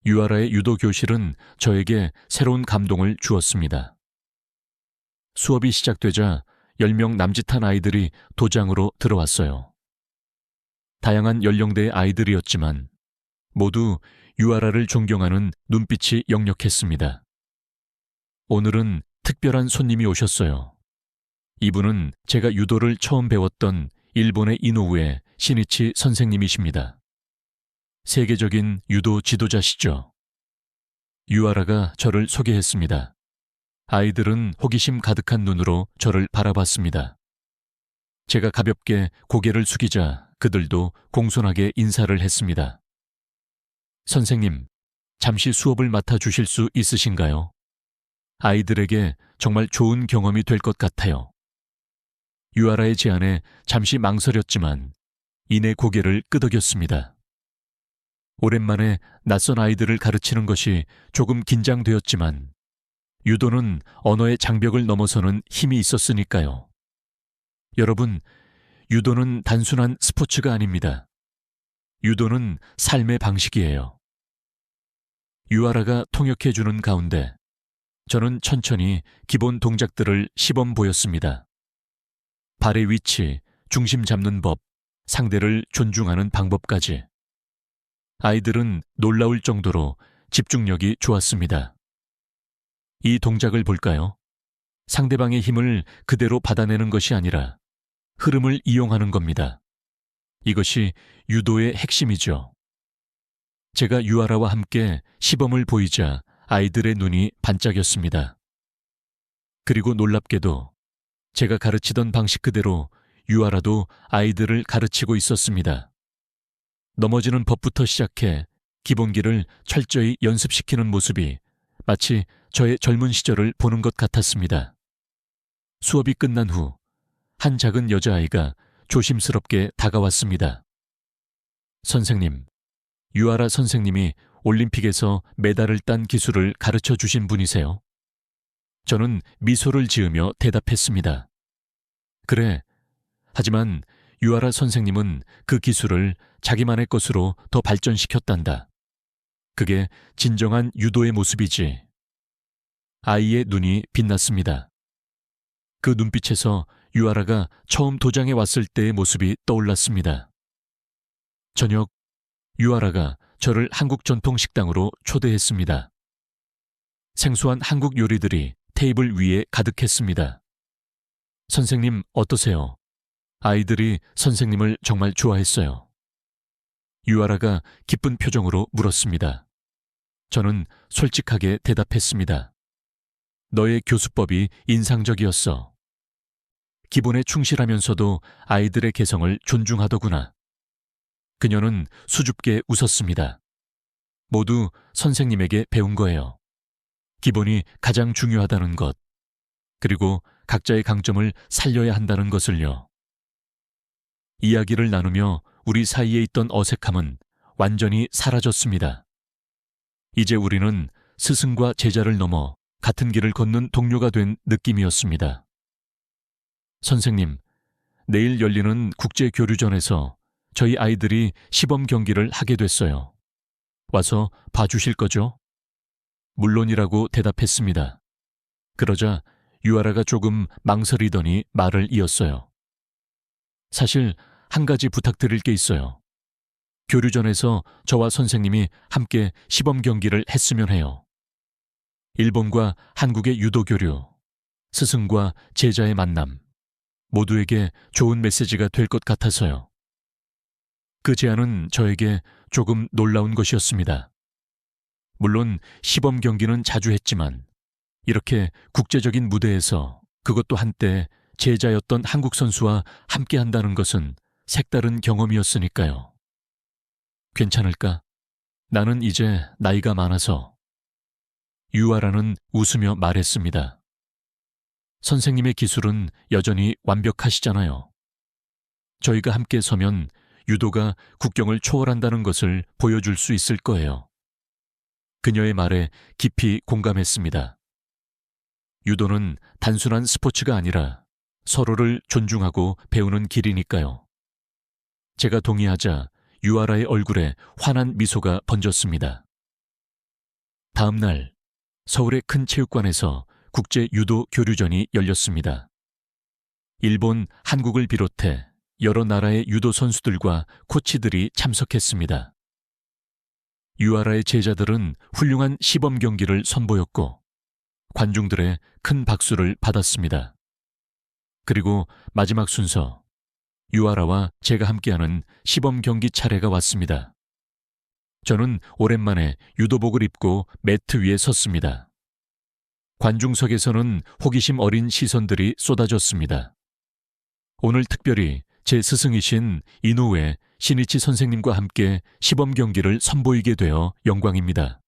Speaker 1: 유아라의 유도 교실은 저에게 새로운 감동을 주었습니다. 수업이 시작되자 10명 남짓한 아이들이 도장으로 들어왔어요. 다양한 연령대의 아이들이었지만 모두 유아라를 존경하는 눈빛이 역력했습니다. 오늘은 특별한 손님이 오셨어요. 이분은 제가 유도를 처음 배웠던 일본의 이노우의 시니치 선생님이십니다. 세계적인 유도 지도자시죠. 유아라가 저를 소개했습니다. 아이들은 호기심 가득한 눈으로 저를 바라봤습니다. 제가 가볍게 고개를 숙이자 그들도 공손하게 인사를 했습니다. 선생님, 잠시 수업을 맡아주실 수 있으신가요? 아이들에게 정말 좋은 경험이 될 것 같아요. 유아라의 제안에 잠시 망설였지만 이내 고개를 끄덕였습니다. 오랜만에 낯선 아이들을 가르치는 것이 조금 긴장되었지만 유도는 언어의 장벽을 넘어서는 힘이 있었으니까요. 여러분, 유도는 단순한 스포츠가 아닙니다. 유도는 삶의 방식이에요. 유아라가 통역해주는 가운데 저는 천천히 기본 동작들을 시범 보였습니다. 발의 위치, 중심 잡는 법, 상대를 존중하는 방법까지. 아이들은 놀라울 정도로 집중력이 좋았습니다. 이 동작을 볼까요? 상대방의 힘을 그대로 받아내는 것이 아니라 흐름을 이용하는 겁니다. 이것이 유도의 핵심이죠. 제가 유아라와 함께 시범을 보이자 아이들의 눈이 반짝였습니다. 그리고 놀랍게도 제가 가르치던 방식 그대로 유아라도 아이들을 가르치고 있었습니다. 넘어지는 법부터 시작해 기본기를 철저히 연습시키는 모습이 마치 저의 젊은 시절을 보는 것 같았습니다. 수업이 끝난 후 한 작은 여자아이가 조심스럽게 다가왔습니다. 선생님, 유아라 선생님이 올림픽에서 메달을 딴 기술을 가르쳐 주신 분이세요? 저는 미소를 지으며 대답했습니다. 그래. 하지만 유아라 선생님은 그 기술을 자기만의 것으로 더 발전시켰단다. 그게 진정한 유도의 모습이지. 아이의 눈이 빛났습니다. 그 눈빛에서 유아라가 처음 도장에 왔을 때의 모습이 떠올랐습니다. 저녁, 유아라가 저를 한국 전통 식당으로 초대했습니다. 생소한 한국 요리들이 테이블 위에 가득했습니다. 선생님 어떠세요? 아이들이 선생님을 정말 좋아했어요. 유아라가 기쁜 표정으로 물었습니다. 저는 솔직하게 대답했습니다. 너의 교수법이 인상적이었어. 기본에 충실하면서도 아이들의 개성을 존중하더구나. 그녀는 수줍게 웃었습니다. 모두 선생님에게 배운 거예요. 기본이 가장 중요하다는 것, 그리고 각자의 강점을 살려야 한다는 것을요. 이야기를 나누며 우리 사이에 있던 어색함은 완전히 사라졌습니다. 이제 우리는 스승과 제자를 넘어 같은 길을 걷는 동료가 된 느낌이었습니다. 선생님, 내일 열리는 국제교류전에서 저희 아이들이 시범 경기를 하게 됐어요. 와서 봐주실 거죠? 물론이라고 대답했습니다. 그러자 유아라가 조금 망설이더니 말을 이었어요. 사실 한 가지 부탁드릴 게 있어요. 교류전에서 저와 선생님이 함께 시범 경기를 했으면 해요. 일본과 한국의 유도 교류, 스승과 제자의 만남, 모두에게 좋은 메시지가 될 것 같아서요. 그 제안은 저에게 조금 놀라운 것이었습니다. 물론 시범 경기는 자주 했지만 이렇게 국제적인 무대에서 그것도 한때 제자였던 한국 선수와 함께 한다는 것은 색다른 경험이었으니까요. 괜찮을까? 나는 이제 나이가 많아서. 유아라는 웃으며 말했습니다. 선생님의 기술은 여전히 완벽하시잖아요. 저희가 함께 서면 유도가 국경을 초월한다는 것을 보여줄 수 있을 거예요. 그녀의 말에 깊이 공감했습니다. 유도는 단순한 스포츠가 아니라 서로를 존중하고 배우는 길이니까요. 제가 동의하자 유아라의 얼굴에 환한 미소가 번졌습니다. 다음 날 서울의 큰 체육관에서 국제 유도 교류전이 열렸습니다. 일본, 한국을 비롯해 여러 나라의 유도 선수들과 코치들이 참석했습니다. 유아라의 제자들은 훌륭한 시범 경기를 선보였고 관중들의 큰 박수를 받았습니다. 그리고 마지막 순서, 유아라와 제가 함께하는 시범 경기 차례가 왔습니다. 저는 오랜만에 유도복을 입고 매트 위에 섰습니다. 관중석에서는 호기심 어린 시선들이 쏟아졌습니다. 오늘 특별히 제 스승이신 이노우에 시니치 선생님과 함께 시범 경기를 선보이게 되어 영광입니다.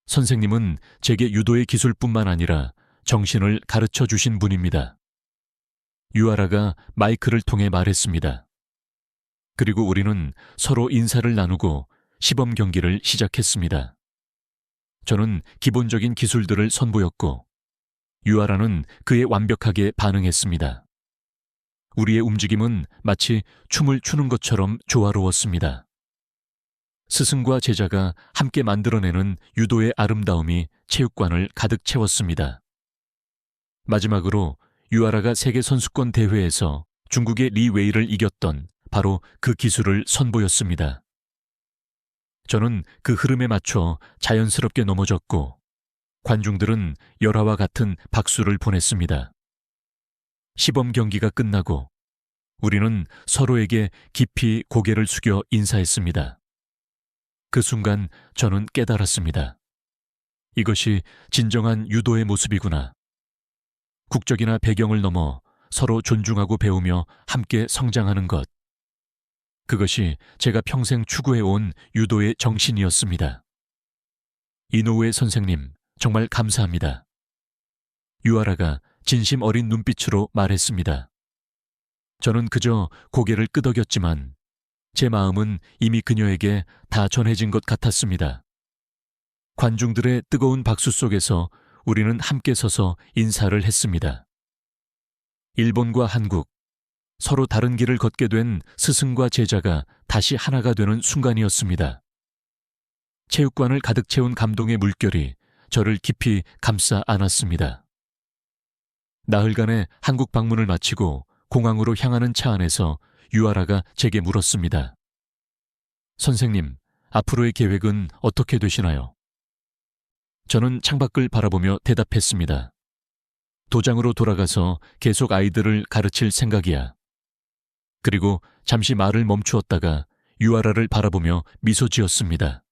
Speaker 1: 선생님은 제게 유도의 기술뿐만 아니라 정신을 가르쳐 주신 분입니다. 유아라가 마이크를 통해 말했습니다. 그리고 우리는 서로 인사를 나누고 시범 경기를 시작했습니다. 저는 기본적인 기술들을 선보였고 유아라는 그에 완벽하게 반응했습니다. 우리의 움직임은 마치 춤을 추는 것처럼 조화로웠습니다. 스승과 제자가 함께 만들어내는 유도의 아름다움이 체육관을 가득 채웠습니다. 마지막으로 유아라가 세계선수권 대회에서 중국의 리 웨이를 이겼던 바로 그 기술을 선보였습니다. 저는 그 흐름에 맞춰 자연스럽게 넘어졌고 관중들은 열화와 같은 박수를 보냈습니다. 시범 경기가 끝나고 우리는 서로에게 깊이 고개를 숙여 인사했습니다. 그 순간 저는 깨달았습니다. 이것이 진정한 유도의 모습이구나. 국적이나 배경을 넘어 서로 존중하고 배우며 함께 성장하는 것. 그것이 제가 평생 추구해온 유도의 정신이었습니다. 이노우에 선생님, 정말 감사합니다. 유아라가 진심 어린 눈빛으로 말했습니다. 저는 그저 고개를 끄덕였지만 제 마음은 이미 그녀에게 다 전해진 것 같았습니다. 관중들의 뜨거운 박수 속에서 우리는 함께 서서 인사를 했습니다. 일본과 한국, 서로 다른 길을 걷게 된 스승과 제자가 다시 하나가 되는 순간이었습니다. 체육관을 가득 채운 감동의 물결이 저를 깊이 감싸 안았습니다. 나흘간의 한국 방문을 마치고 공항으로 향하는 차 안에서 유아라가 제게 물었습니다. 선생님, 앞으로의 계획은 어떻게 되시나요? 저는 창밖을 바라보며 대답했습니다. 도장으로 돌아가서 계속 아이들을 가르칠 생각이야. 그리고 잠시 말을 멈추었다가 유아라를 바라보며 미소 지었습니다.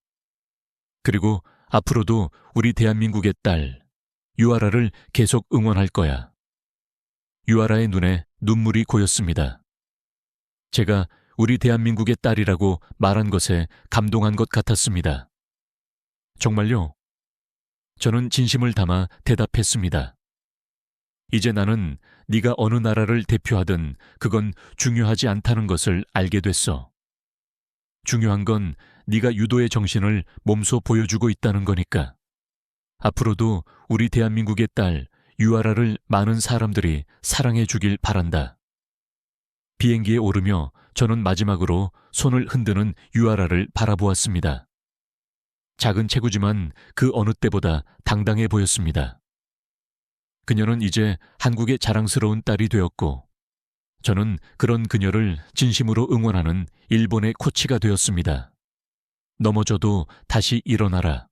Speaker 1: 그리고 앞으로도 우리 대한민국의 딸, 유아라를 계속 응원할 거야. 유아라의 눈에 눈물이 고였습니다. 제가 우리 대한민국의 딸이라고 말한 것에 감동한 것 같았습니다. 정말요? 저는 진심을 담아 대답했습니다. 이제 나는 네가 어느 나라를 대표하든 그건 중요하지 않다는 것을 알게 됐어. 중요한 건 네가 유도의 정신을 몸소 보여주고 있다는 거니까. 앞으로도 우리 대한민국의 딸 유아라를 많은 사람들이 사랑해 주길 바란다. 비행기에 오르며 저는 마지막으로 손을 흔드는 유아라를 바라보았습니다. 작은 체구지만 그 어느 때보다 당당해 보였습니다. 그녀는 이제 한국의 자랑스러운 딸이 되었고 저는 그런 그녀를 진심으로 응원하는 일본의 코치가 되었습니다. 넘어져도 다시 일어나라.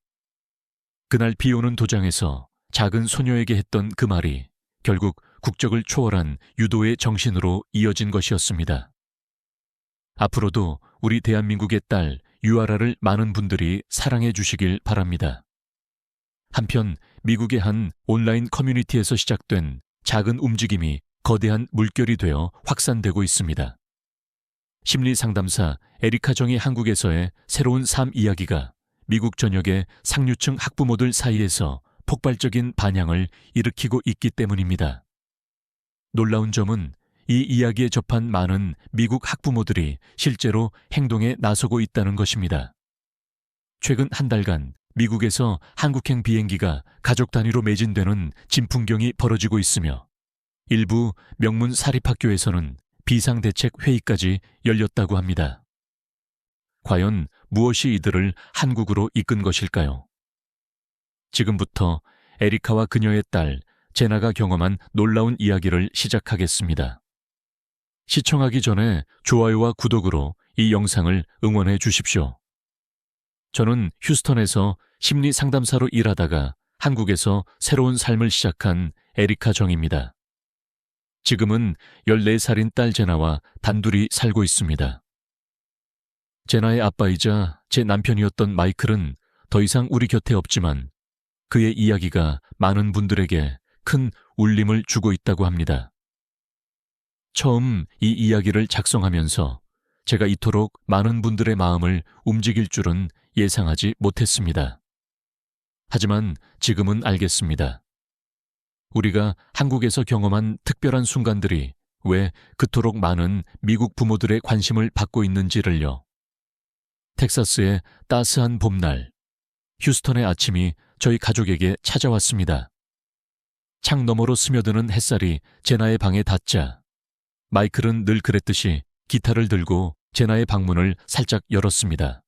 Speaker 1: 그날 비오는 도장에서 작은 소녀에게 했던 그 말이 결국 국적을 초월한 유도의 정신으로 이어진 것이었습니다. 앞으로도 우리 대한민국의 딸 유아라를 많은 분들이 사랑해 주시길 바랍니다. 한편 미국의 한 온라인 커뮤니티에서 시작된 작은 움직임이 거대한 물결이 되어 확산되고 있습니다. 심리상담사 에리카 정의 한국에서의 새로운 삶 이야기가 미국 전역의 상류층 학부모들 사이에서 폭발적인 반향을 일으키고 있기 때문입니다. 놀라운 점은 이 이야기에 접한 많은 미국 학부모들이 실제로 행동에 나서고 있다는 것입니다. 최근 한 달간 미국에서 한국행 비행기가 가족 단위로 매진되는 진풍경이 벌어지고 있으며 일부 명문 사립학교에서는 비상대책 회의까지 열렸다고 합니다. 과연 무엇이 이들을 한국으로 이끈 것일까요? 지금부터 에리카와 그녀의 딸 제나가 경험한 놀라운 이야기를 시작하겠습니다. 시청하기 전에 좋아요와 구독으로 이 영상을 응원해 주십시오. 저는 휴스턴에서 심리 상담사로 일하다가 한국에서 새로운 삶을 시작한 에리카 정입니다. 지금은 14살인 딸 제나와 단둘이 살고 있습니다. 제나의 아빠이자 제 남편이었던 마이클은 더 이상 우리 곁에 없지만 그의 이야기가 많은 분들에게 큰 울림을 주고 있다고 합니다. 처음 이 이야기를 작성하면서 제가 이토록 많은 분들의 마음을 움직일 줄은 예상하지 못했습니다. 하지만 지금은 알겠습니다. 우리가 한국에서 경험한 특별한 순간들이 왜 그토록 많은 미국 부모들의 관심을 받고 있는지를요. 텍사스의 따스한 봄날, 휴스턴의 아침이 저희 가족에게 찾아왔습니다. 창 너머로 스며드는 햇살이 제나의 방에 닿자 마이클은 늘 그랬듯이 기타를 들고 제나의 방문을 살짝 열었습니다.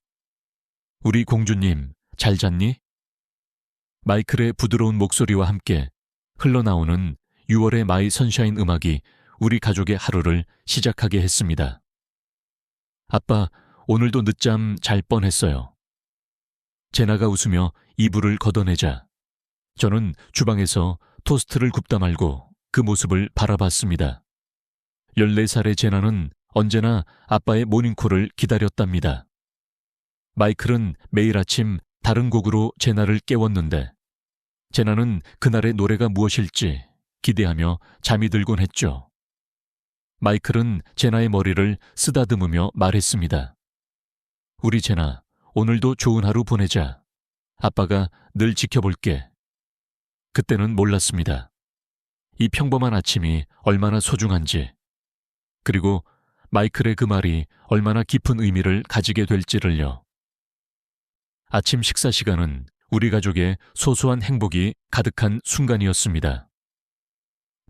Speaker 1: 우리 공주님, 잘 잤니? 마이클의 부드러운 목소리와 함께 흘러나오는 6월의 마이 선샤인 음악이 우리 가족의 하루를 시작하게 했습니다. 아빠, 오늘도 늦잠 잘 뻔했어요. 제나가 웃으며 이불을 걷어내자 저는 주방에서 토스트를 굽다 말고 그 모습을 바라봤습니다. 14살의 제나는 언제나 아빠의 모닝콜을 기다렸답니다. 마이클은 매일 아침 다른 곡으로 제나를 깨웠는데 제나는 그날의 노래가 무엇일지 기대하며 잠이 들곤 했죠. 마이클은 제나의 머리를 쓰다듬으며 말했습니다. 우리 제나, 오늘도 좋은 하루 보내자. 아빠가 늘 지켜볼게. 그때는 몰랐습니다. 이 평범한 아침이 얼마나 소중한지, 그리고 마이클의 그 말이 얼마나 깊은 의미를 가지게 될지를요. 아침 식사 시간은 우리 가족의 소소한 행복이 가득한 순간이었습니다.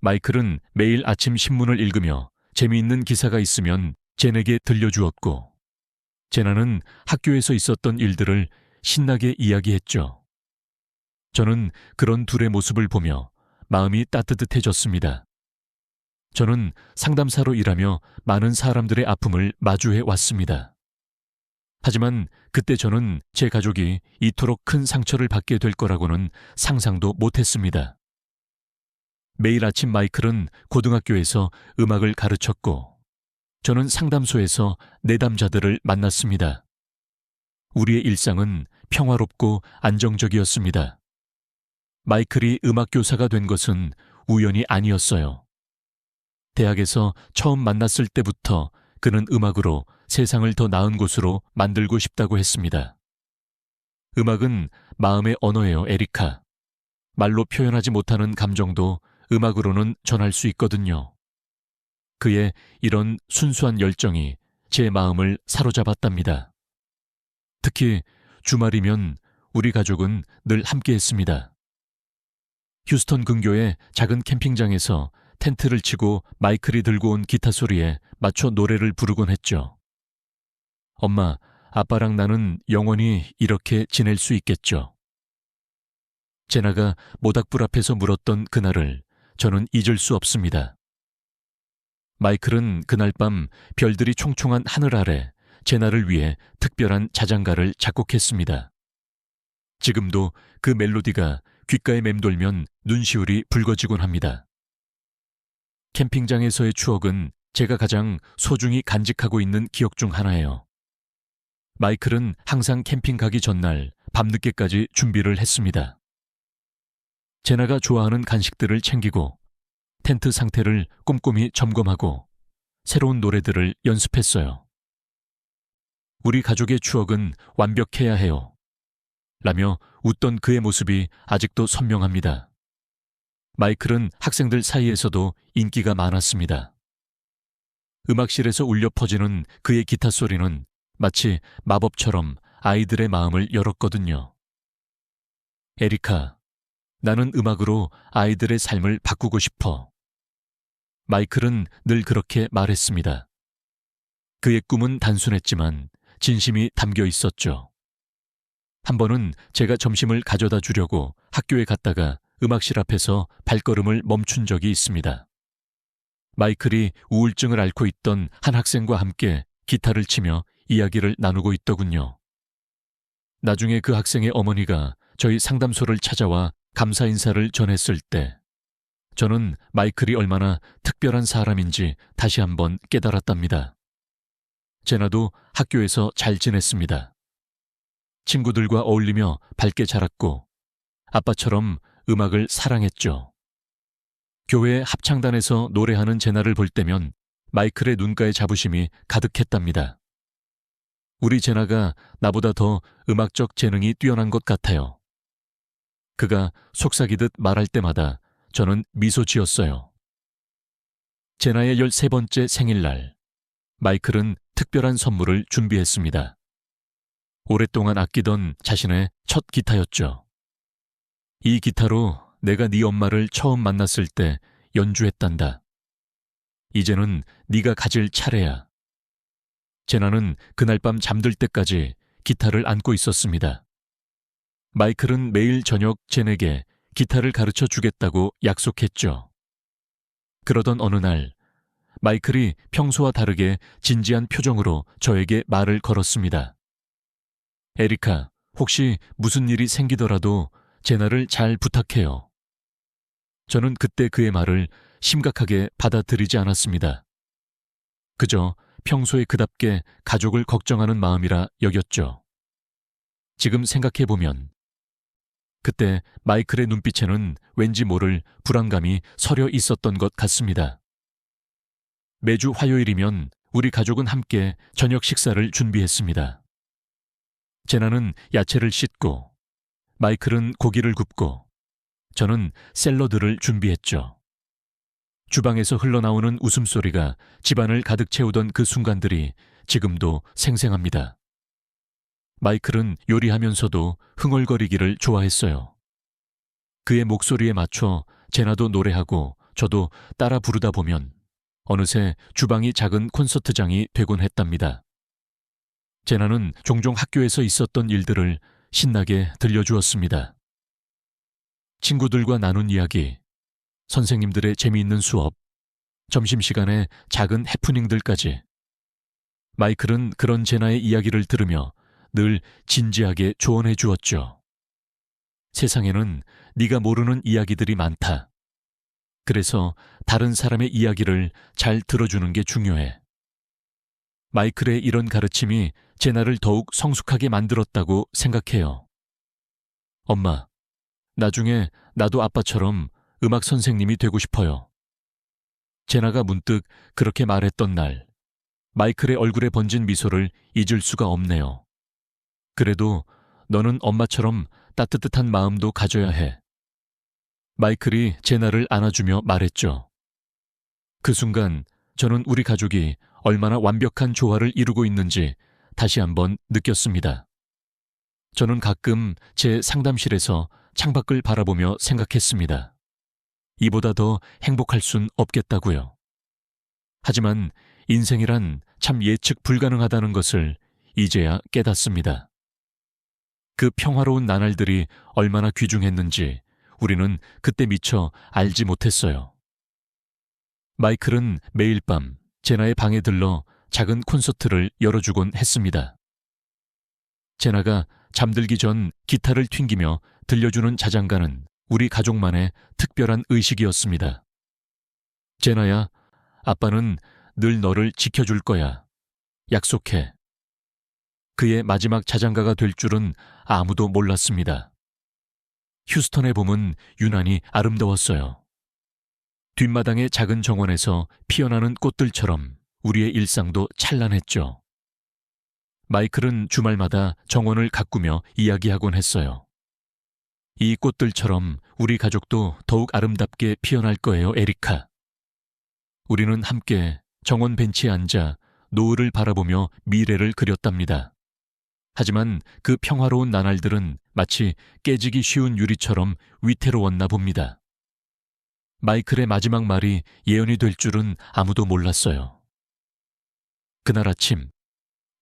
Speaker 1: 마이클은 매일 아침 신문을 읽으며 재미있는 기사가 있으면 제네게 들려주었고, 제나는 학교에서 있었던 일들을 신나게 이야기했죠. 저는 그런 둘의 모습을 보며 마음이 따뜻해졌습니다. 저는 상담사로 일하며 많은 사람들의 아픔을 마주해 왔습니다. 하지만 그때 저는 제 가족이 이토록 큰 상처를 받게 될 거라고는 상상도 못했습니다. 매일 아침 마이클은 고등학교에서 음악을 가르쳤고 저는 상담소에서 내담자들을 만났습니다. 우리의 일상은 평화롭고 안정적이었습니다. 마이클이 음악 교사가 된 것은 우연이 아니었어요. 대학에서 처음 만났을 때부터 그는 음악으로 세상을 더 나은 곳으로 만들고 싶다고 했습니다. 음악은 마음의 언어예요, 에리카. 말로 표현하지 못하는 감정도 음악으로는 전할 수 있거든요. 그의 이런 순수한 열정이 제 마음을 사로잡았답니다. 특히 주말이면 우리 가족은 늘 함께했습니다. 휴스턴 근교의 작은 캠핑장에서 텐트를 치고 마이클이 들고 온 기타 소리에 맞춰 노래를 부르곤 했죠. 엄마, 아빠랑 나는 영원히 이렇게 지낼 수 있겠죠. 제나가 모닥불 앞에서 물었던 그날을 저는 잊을 수 없습니다. 마이클은 그날 밤 별들이 총총한 하늘 아래 제나를 위해 특별한 자장가를 작곡했습니다. 지금도 그 멜로디가 귓가에 맴돌면 눈시울이 붉어지곤 합니다. 캠핑장에서의 추억은 제가 가장 소중히 간직하고 있는 기억 중 하나예요. 마이클은 항상 캠핑 가기 전날 밤늦게까지 준비를 했습니다. 제나가 좋아하는 간식들을 챙기고 텐트 상태를 꼼꼼히 점검하고 새로운 노래들을 연습했어요. 우리 가족의 추억은 완벽해야 해요. 라며 웃던 그의 모습이 아직도 선명합니다. 마이클은 학생들 사이에서도 인기가 많았습니다. 음악실에서 울려 퍼지는 그의 기타 소리는 마치 마법처럼 아이들의 마음을 열었거든요. 에리카, 나는 음악으로 아이들의 삶을 바꾸고 싶어. 마이클은 늘 그렇게 말했습니다. 그의 꿈은 단순했지만 진심이 담겨 있었죠. 한 번은 제가 점심을 가져다 주려고 학교에 갔다가 음악실 앞에서 발걸음을 멈춘 적이 있습니다. 마이클이 우울증을 앓고 있던 한 학생과 함께 기타를 치며 이야기를 나누고 있더군요. 나중에 그 학생의 어머니가 저희 상담소를 찾아와 감사 인사를 전했을 때 저는 마이클이 얼마나 특별한 사람인지 다시 한번 깨달았답니다. 제나도 학교에서 잘 지냈습니다. 친구들과 어울리며 밝게 자랐고 아빠처럼 음악을 사랑했죠. 교회 합창단에서 노래하는 제나를 볼 때면 마이클의 눈가에 자부심이 가득했답니다. 우리 제나가 나보다 더 음악적 재능이 뛰어난 것 같아요. 그가 속삭이듯 말할 때마다 저는 미소 지었어요. 제나의 13번째 생일날, 마이클은 특별한 선물을 준비했습니다. 오랫동안 아끼던 자신의 첫 기타였죠. 이 기타로 내가 네 엄마를 처음 만났을 때 연주했단다. 이제는 네가 가질 차례야. 제나는 그날 밤 잠들 때까지 기타를 안고 있었습니다. 마이클은 매일 저녁 제네게 기타를 가르쳐 주겠다고 약속했죠. 그러던 어느 날, 마이클이 평소와 다르게 진지한 표정으로 저에게 말을 걸었습니다. 에리카, 혹시 무슨 일이 생기더라도 제나를 잘 부탁해요. 저는 그때 그의 말을 심각하게 받아들이지 않았습니다. 그저 평소에 그답게 가족을 걱정하는 마음이라 여겼죠. 지금 생각해보면 그때 마이클의 눈빛에는 왠지 모를 불안감이 서려 있었던 것 같습니다. 매주 화요일이면 우리 가족은 함께 저녁 식사를 준비했습니다. 제나는 야채를 씻고, 마이클은 고기를 굽고, 저는 샐러드를 준비했죠. 주방에서 흘러나오는 웃음소리가 집안을 가득 채우던 그 순간들이 지금도 생생합니다. 마이클은 요리하면서도 흥얼거리기를 좋아했어요. 그의 목소리에 맞춰 제나도 노래하고 저도 따라 부르다 보면 어느새 주방이 작은 콘서트장이 되곤 했답니다. 제나는 종종 학교에서 있었던 일들을 신나게 들려주었습니다. 친구들과 나눈 이야기, 선생님들의 재미있는 수업, 점심시간의 작은 해프닝들까지. 마이클은 그런 제나의 이야기를 들으며 늘 진지하게 조언해 주었죠. 세상에는 네가 모르는 이야기들이 많다. 그래서 다른 사람의 이야기를 잘 들어주는 게 중요해. 마이클의 이런 가르침이 제나를 더욱 성숙하게 만들었다고 생각해요. 엄마, 나중에 나도 아빠처럼 음악 선생님이 되고 싶어요. 제나가 문득 그렇게 말했던 날, 마이클의 얼굴에 번진 미소를 잊을 수가 없네요. 그래도 너는 엄마처럼 따뜻한 마음도 가져야 해. 마이클이 제나를 안아주며 말했죠. 그 순간 저는 우리 가족이 얼마나 완벽한 조화를 이루고 있는지 다시 한번 느꼈습니다. 저는 가끔 제 상담실에서 창밖을 바라보며 생각했습니다. 이보다 더 행복할 순 없겠다고요. 하지만 인생이란 참 예측 불가능하다는 것을 이제야 깨닫습니다. 그 평화로운 나날들이 얼마나 귀중했는지 우리는 그때 미처 알지 못했어요. 마이클은 매일 밤 제나의 방에 들러 작은 콘서트를 열어주곤 했습니다. 제나가 잠들기 전 기타를 튕기며 들려주는 자장가는 우리 가족만의 특별한 의식이었습니다. 제나야, 아빠는 늘 너를 지켜줄 거야. 약속해. 그의 마지막 자장가가 될 줄은 아무도 몰랐습니다. 휴스턴의 봄은 유난히 아름다웠어요. 뒷마당의 작은 정원에서 피어나는 꽃들처럼 우리의 일상도 찬란했죠. 마이클은 주말마다 정원을 가꾸며 이야기하곤 했어요. 이 꽃들처럼 우리 가족도 더욱 아름답게 피어날 거예요, 에리카. 우리는 함께 정원 벤치에 앉아 노을을 바라보며 미래를 그렸답니다. 하지만 그 평화로운 나날들은 마치 깨지기 쉬운 유리처럼 위태로웠나 봅니다. 마이클의 마지막 말이 예언이 될 줄은 아무도 몰랐어요. 그날 아침,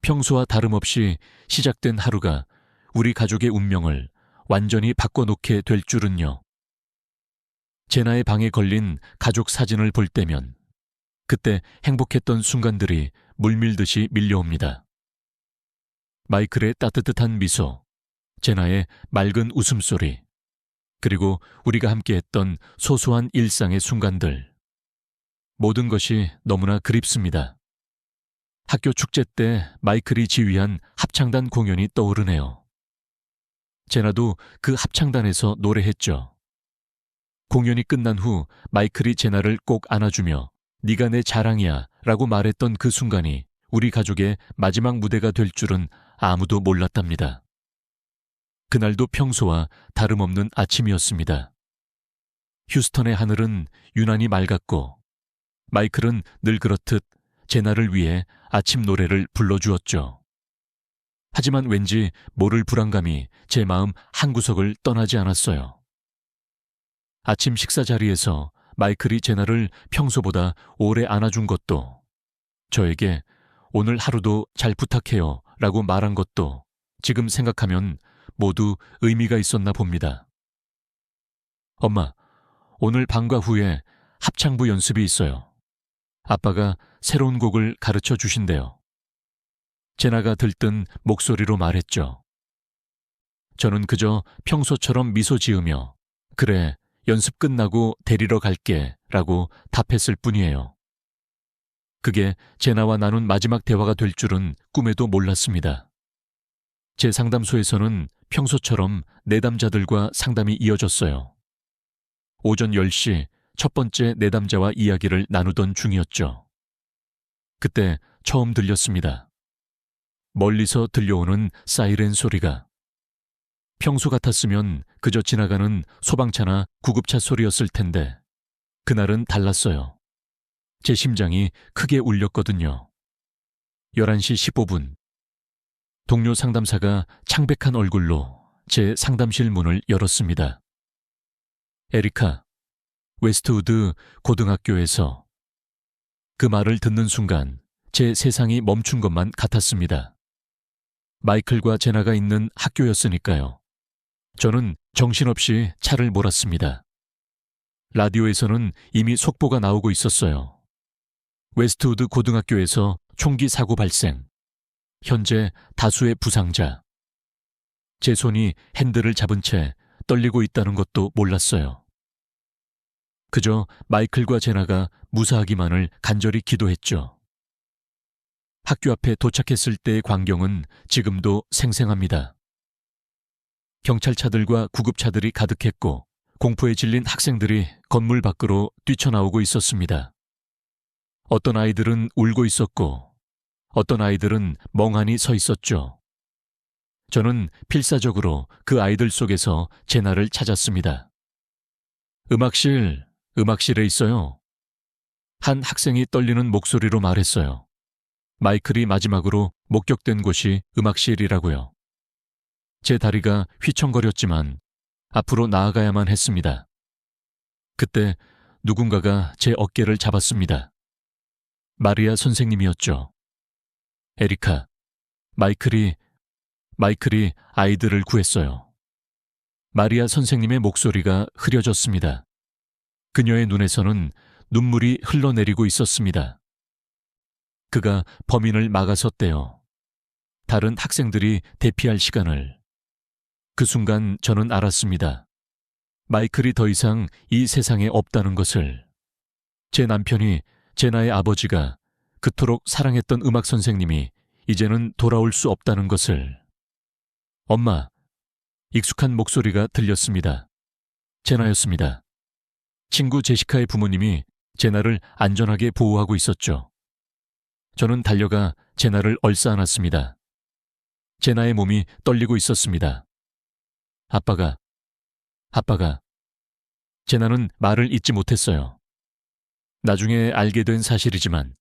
Speaker 1: 평소와 다름없이 시작된 하루가 우리 가족의 운명을 완전히 바꿔놓게 될 줄은요. 제나의 방에 걸린 가족 사진을 볼 때면 그때 행복했던 순간들이 물밀듯이 밀려옵니다. 마이클의 따뜻한 미소, 제나의 맑은 웃음소리, 그리고 우리가 함께했던 소소한 일상의 순간들. 모든 것이 너무나 그립습니다. 학교 축제 때 마이클이 지휘한 합창단 공연이 떠오르네요. 제나도 그 합창단에서 노래했죠. 공연이 끝난 후 마이클이 제나를 꼭 안아주며 네가 내 자랑이야 라고 말했던 그 순간이 우리 가족의 마지막 무대가 될 줄은 아무도 몰랐답니다. 그날도 평소와 다름없는 아침이었습니다. 휴스턴의 하늘은 유난히 맑았고 마이클은 늘 그렇듯 제나를 위해 아침 노래를 불러주었죠. 하지만 왠지 모를 불안감이 제 마음 한구석을 떠나지 않았어요. 아침 식사 자리에서 마이클이 제나를 평소보다 오래 안아준 것도, 저에게 오늘 하루도 잘 부탁해요 라고 말한 것도 지금 생각하면 모두 의미가 있었나 봅니다. 엄마, 오늘 방과 후에 합창부 연습이 있어요. 아빠가 새로운 곡을 가르쳐 주신대요. 제나가 들뜬 목소리로 말했죠. 저는 그저 평소처럼 미소 지으며 그래, 연습 끝나고 데리러 갈게 라고 답했을 뿐이에요. 그게 제나와 나눈 마지막 대화가 될 줄은 꿈에도 몰랐습니다. 제 상담소에서는 평소처럼 내담자들과 상담이 이어졌어요. 오전 10시 첫 번째 내담자와 이야기를 나누던 중이었죠. 그때 처음 들렸습니다. 멀리서 들려오는 사이렌 소리가. 평소 같았으면 그저 지나가는 소방차나 구급차 소리였을 텐데 그날은 달랐어요. 제 심장이 크게 울렸거든요. 11시 15분. 동료 상담사가 창백한 얼굴로 제 상담실 문을 열었습니다. 에리카, 웨스트우드 고등학교에서. 그 말을 듣는 순간 제 세상이 멈춘 것만 같았습니다. 마이클과 제나가 있는 학교였으니까요. 저는 정신없이 차를 몰았습니다. 라디오에서는 이미 속보가 나오고 있었어요. 웨스트우드 고등학교에서 총기 사고 발생. 현재 다수의 부상자. 제 손이 핸들을 잡은 채 떨리고 있다는 것도 몰랐어요. 그저 마이클과 제나가 무사하기만을 간절히 기도했죠. 학교 앞에 도착했을 때의 광경은 지금도 생생합니다. 경찰차들과 구급차들이 가득했고 공포에 질린 학생들이 건물 밖으로 뛰쳐나오고 있었습니다. 어떤 아이들은 울고 있었고 어떤 아이들은 멍하니 서 있었죠. 저는 필사적으로 그 아이들 속에서 제나를 찾았습니다. 음악실에 있어요. 한 학생이 떨리는 목소리로 말했어요. 마이클이 마지막으로 목격된 곳이 음악실이라고요. 제 다리가 휘청거렸지만 앞으로 나아가야만 했습니다. 그때 누군가가 제 어깨를 잡았습니다. 마리아 선생님이었죠. 에리카, 마이클이 아이들을 구했어요. 마리아 선생님의 목소리가 흐려졌습니다. 그녀의 눈에서는 눈물이 흘러내리고 있었습니다. 그가 범인을 막아섰대요. 다른 학생들이 대피할 시간을. 그 순간 저는 알았습니다. 마이클이 더 이상 이 세상에 없다는 것을. 제 남편이, 제나의 아버지가, 그토록 사랑했던 음악 선생님이 이제는 돌아올 수 없다는 것을. 엄마, 익숙한 목소리가 들렸습니다. 제나였습니다. 친구 제시카의 부모님이 제나를 안전하게 보호하고 있었죠. 저는 달려가 제나를 얼싸안았습니다. 제나의 몸이 떨리고 있었습니다. 아빠가. 제나는 말을 잇지 못했어요. 나중에 알게 된 사실이지만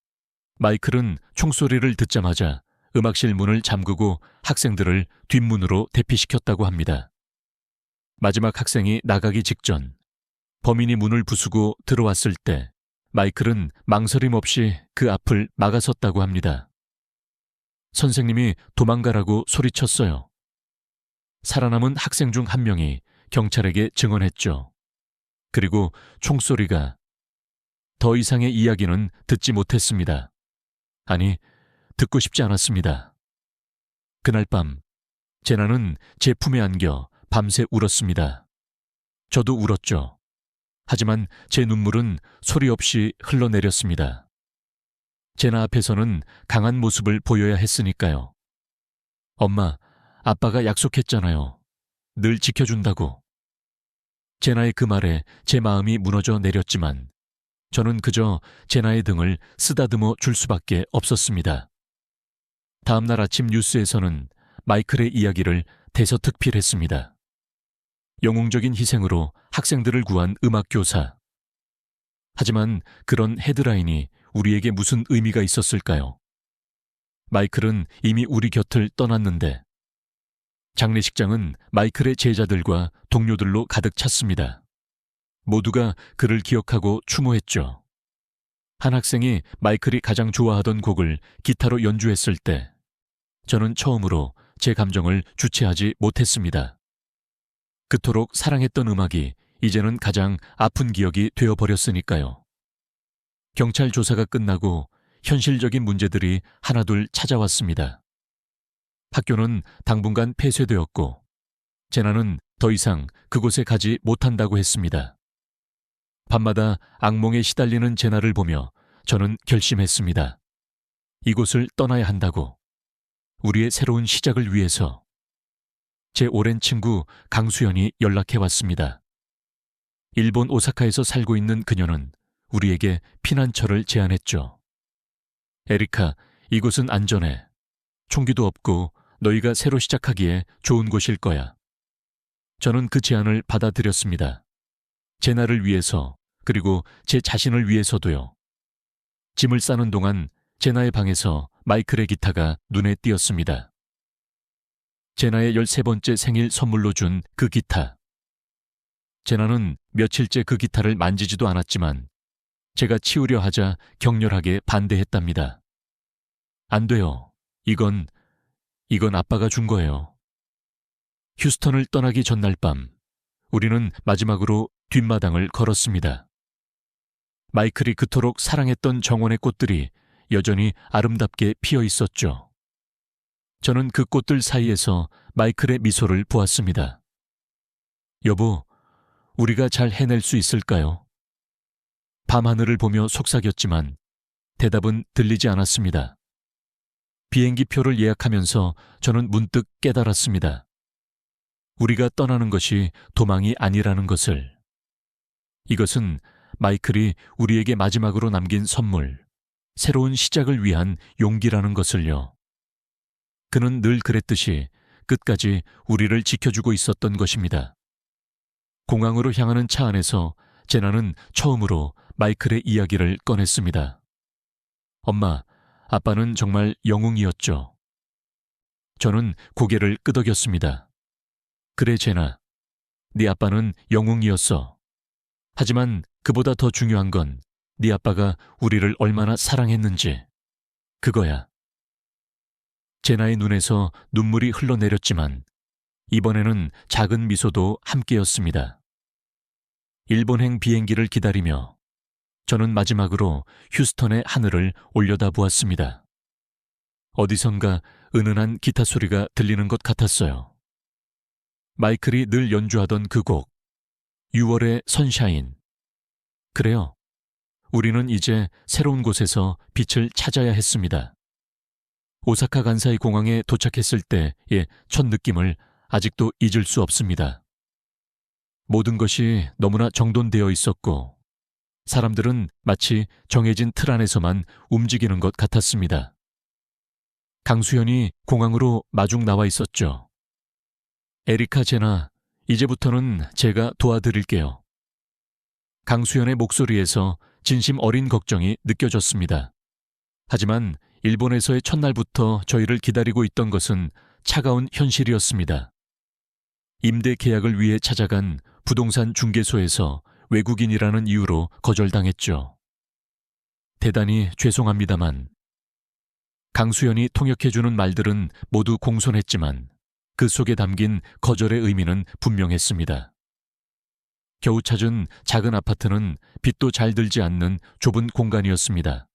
Speaker 1: 마이클은 총소리를 듣자마자 음악실 문을 잠그고 학생들을 뒷문으로 대피시켰다고 합니다. 마지막 학생이 나가기 직전 범인이 문을 부수고 들어왔을 때 마이클은 망설임 없이 그 앞을 막아섰다고 합니다. 선생님이 도망가라고 소리쳤어요. 살아남은 학생 중 한 명이 경찰에게 증언했죠. 그리고 총소리가. 더 이상의 이야기는 듣지 못했습니다. 아니, 듣고 싶지 않았습니다. 그날 밤, 제나는 제 품에 안겨 밤새 울었습니다. 저도 울었죠. 하지만 제 눈물은 소리 없이 흘러내렸습니다. 제나 앞에서는 강한 모습을 보여야 했으니까요. 엄마, 아빠가 약속했잖아요. 늘 지켜준다고. 제나의 그 말에 제 마음이 무너져 내렸지만 저는 그저 제나의 등을 쓰다듬어 줄 수밖에 없었습니다. 다음 날 아침 뉴스에서는 마이클의 이야기를 대서특필했습니다. 영웅적인 희생으로 학생들을 구한 음악교사. 하지만 그런 헤드라인이 우리에게 무슨 의미가 있었을까요? 마이클은 이미 우리 곁을 떠났는데 장례식장은 마이클의 제자들과 동료들로 가득 찼습니다. 모두가 그를 기억하고 추모했죠. 한 학생이 마이클이 가장 좋아하던 곡을 기타로 연주했을 때 저는 처음으로 제 감정을 주체하지 못했습니다. 그토록 사랑했던 음악이 이제는 가장 아픈 기억이 되어버렸으니까요. 경찰 조사가 끝나고 현실적인 문제들이 하나둘 찾아왔습니다. 학교는 당분간 폐쇄되었고 제나는 더 이상 그곳에 가지 못한다고 했습니다. 밤마다 악몽에 시달리는 제나를 보며 저는 결심했습니다. 이곳을 떠나야 한다고. 우리의 새로운 시작을 위해서. 제 오랜 친구 강수연이 연락해 왔습니다. 일본 오사카에서 살고 있는 그녀는 우리에게 피난처를 제안했죠. 에리카, 이곳은 안전해. 총기도 없고 너희가 새로 시작하기에 좋은 곳일 거야. 저는 그 제안을 받아들였습니다. 제나를 위해서, 그리고 제 자신을 위해서도요. 짐을 싸는 동안 제나의 방에서 마이클의 기타가 눈에 띄었습니다. 제나의 13번째 생일 선물로 준 그 기타. 제나는 며칠째 그 기타를 만지지도 않았지만 제가 치우려 하자 격렬하게 반대했답니다. 안 돼요. 이건 아빠가 준 거예요. 휴스턴을 떠나기 전날 밤, 우리는 마지막으로 뒷마당을 걸었습니다. 마이클이 그토록 사랑했던 정원의 꽃들이 여전히 아름답게 피어 있었죠. 저는 그 꽃들 사이에서 마이클의 미소를 보았습니다. 여보, 우리가 잘 해낼 수 있을까요? 밤하늘을 보며 속삭였지만 대답은 들리지 않았습니다. 비행기표를 예약하면서 저는 문득 깨달았습니다. 우리가 떠나는 것이 도망이 아니라는 것을. 이것은 마이클이 우리에게 마지막으로 남긴 선물, 새로운 시작을 위한 용기라는 것을요. 그는 늘 그랬듯이 끝까지 우리를 지켜주고 있었던 것입니다. 공항으로 향하는 차 안에서 제나는 처음으로 마이클의 이야기를 꺼냈습니다. 엄마, 아빠는 정말 영웅이었죠. 저는 고개를 끄덕였습니다. 그래, 제나. 네 아빠는 영웅이었어. 하지만 그보다 더 중요한 건 네 아빠가 우리를 얼마나 사랑했는지. 그거야. 제나의 눈에서 눈물이 흘러내렸지만 이번에는 작은 미소도 함께였습니다. 일본행 비행기를 기다리며 저는 마지막으로 휴스턴의 하늘을 올려다보았습니다. 어디선가 은은한 기타 소리가 들리는 것 같았어요. 마이클이 늘 연주하던 그 곡, 6월의 선샤인. 그래요. 우리는 이제 새로운 곳에서 빛을 찾아야 했습니다. 오사카 간사이 공항에 도착했을 때의 첫 느낌을 아직도 잊을 수 없습니다. 모든 것이 너무나 정돈되어 있었고 사람들은 마치 정해진 틀 안에서만 움직이는 것 같았습니다. 강수연이 공항으로 마중 나와 있었죠. 에리카, 제나, 이제부터는 제가 도와드릴게요. 강수연의 목소리에서 진심 어린 걱정이 느껴졌습니다. 하지만 일본에서의 첫날부터 저희를 기다리고 있던 것은 차가운 현실이었습니다. 임대 계약을 위해 찾아간 부동산 중개소에서 외국인이라는 이유로 거절당했죠. 대단히 죄송합니다만. 강수연이 통역해주는 말들은 모두 공손했지만 그 속에 담긴 거절의 의미는 분명했습니다. 겨우 찾은 작은 아파트는 빛도 잘 들지 않는 좁은 공간이었습니다.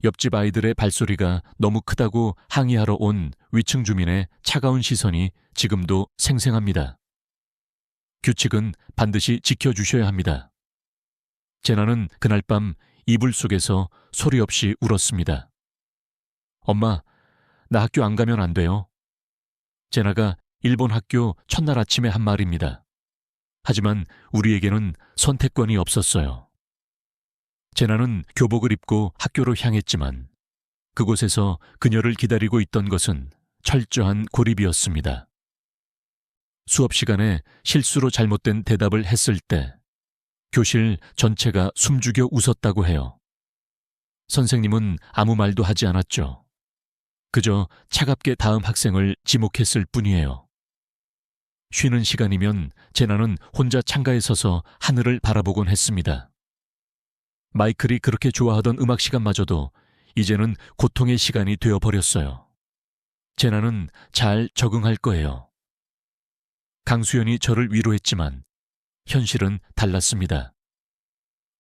Speaker 1: 옆집 아이들의 발소리가 너무 크다고 항의하러 온 위층 주민의 차가운 시선이 지금도 생생합니다. 규칙은 반드시 지켜주셔야 합니다. 제나는 그날 밤 이불 속에서 소리 없이 울었습니다. 엄마, 나 학교 안 가면 안 돼요? 제나가 일본 학교 첫날 아침에 한 말입니다. 하지만 우리에게는 선택권이 없었어요. 제나는 교복을 입고 학교로 향했지만 그곳에서 그녀를 기다리고 있던 것은 철저한 고립이었습니다. 수업 시간에 실수로 잘못된 대답을 했을 때 교실 전체가 숨죽여 웃었다고 해요. 선생님은 아무 말도 하지 않았죠. 그저 차갑게 다음 학생을 지목했을 뿐이에요. 쉬는 시간이면 제나는 혼자 창가에 서서 하늘을 바라보곤 했습니다. 마이클이 그렇게 좋아하던 음악 시간마저도 이제는 고통의 시간이 되어버렸어요. 제나는 잘 적응할 거예요. 강수연이 저를 위로했지만 현실은 달랐습니다.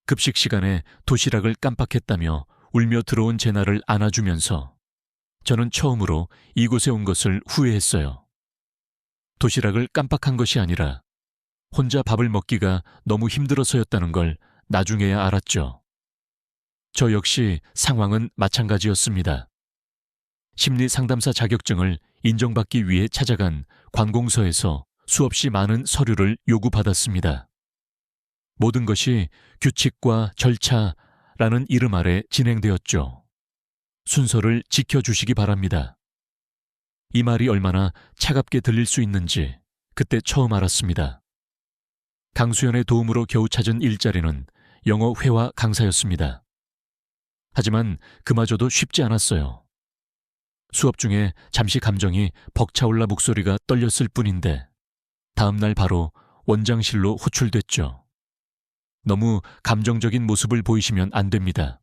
Speaker 1: 급식 시간에 도시락을 깜빡했다며 울며 들어온 제나를 안아주면서 저는 처음으로 이곳에 온 것을 후회했어요. 도시락을 깜빡한 것이 아니라 혼자 밥을 먹기가 너무 힘들어서였다는 걸 나중에야 알았죠. 저 역시 상황은 마찬가지였습니다. 심리상담사 자격증을 인정받기 위해 찾아간 관공서에서 수없이 많은 서류를 요구받았습니다. 모든 것이 규칙과 절차라는 이름 아래 진행되었죠. 순서를 지켜주시기 바랍니다. 이 말이 얼마나 차갑게 들릴 수 있는지 그때 처음 알았습니다. 강수연의 도움으로 겨우 찾은 일자리는 영어 회화 강사였습니다. 하지만 그마저도 쉽지 않았어요. 수업 중에 잠시 감정이 벅차올라 목소리가 떨렸을 뿐인데 다음 날 바로 원장실로 호출됐죠. 너무 감정적인 모습을 보이시면 안 됩니다.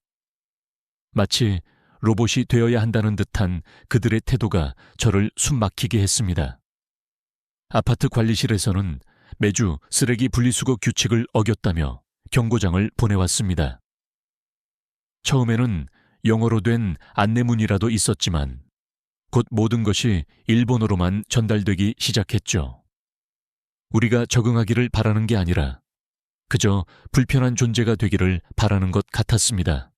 Speaker 1: 마치 로봇이 되어야 한다는 듯한 그들의 태도가 저를 숨막히게 했습니다. 아파트 관리실에서는 매주 쓰레기 분리수거 규칙을 어겼다며 경고장을 보내왔습니다. 처음에는 영어로 된 안내문이라도 있었지만 곧 모든 것이 일본어로만 전달되기 시작했죠. 우리가 적응하기를 바라는 게 아니라 그저 불편한 존재가 되기를 바라는 것 같았습니다.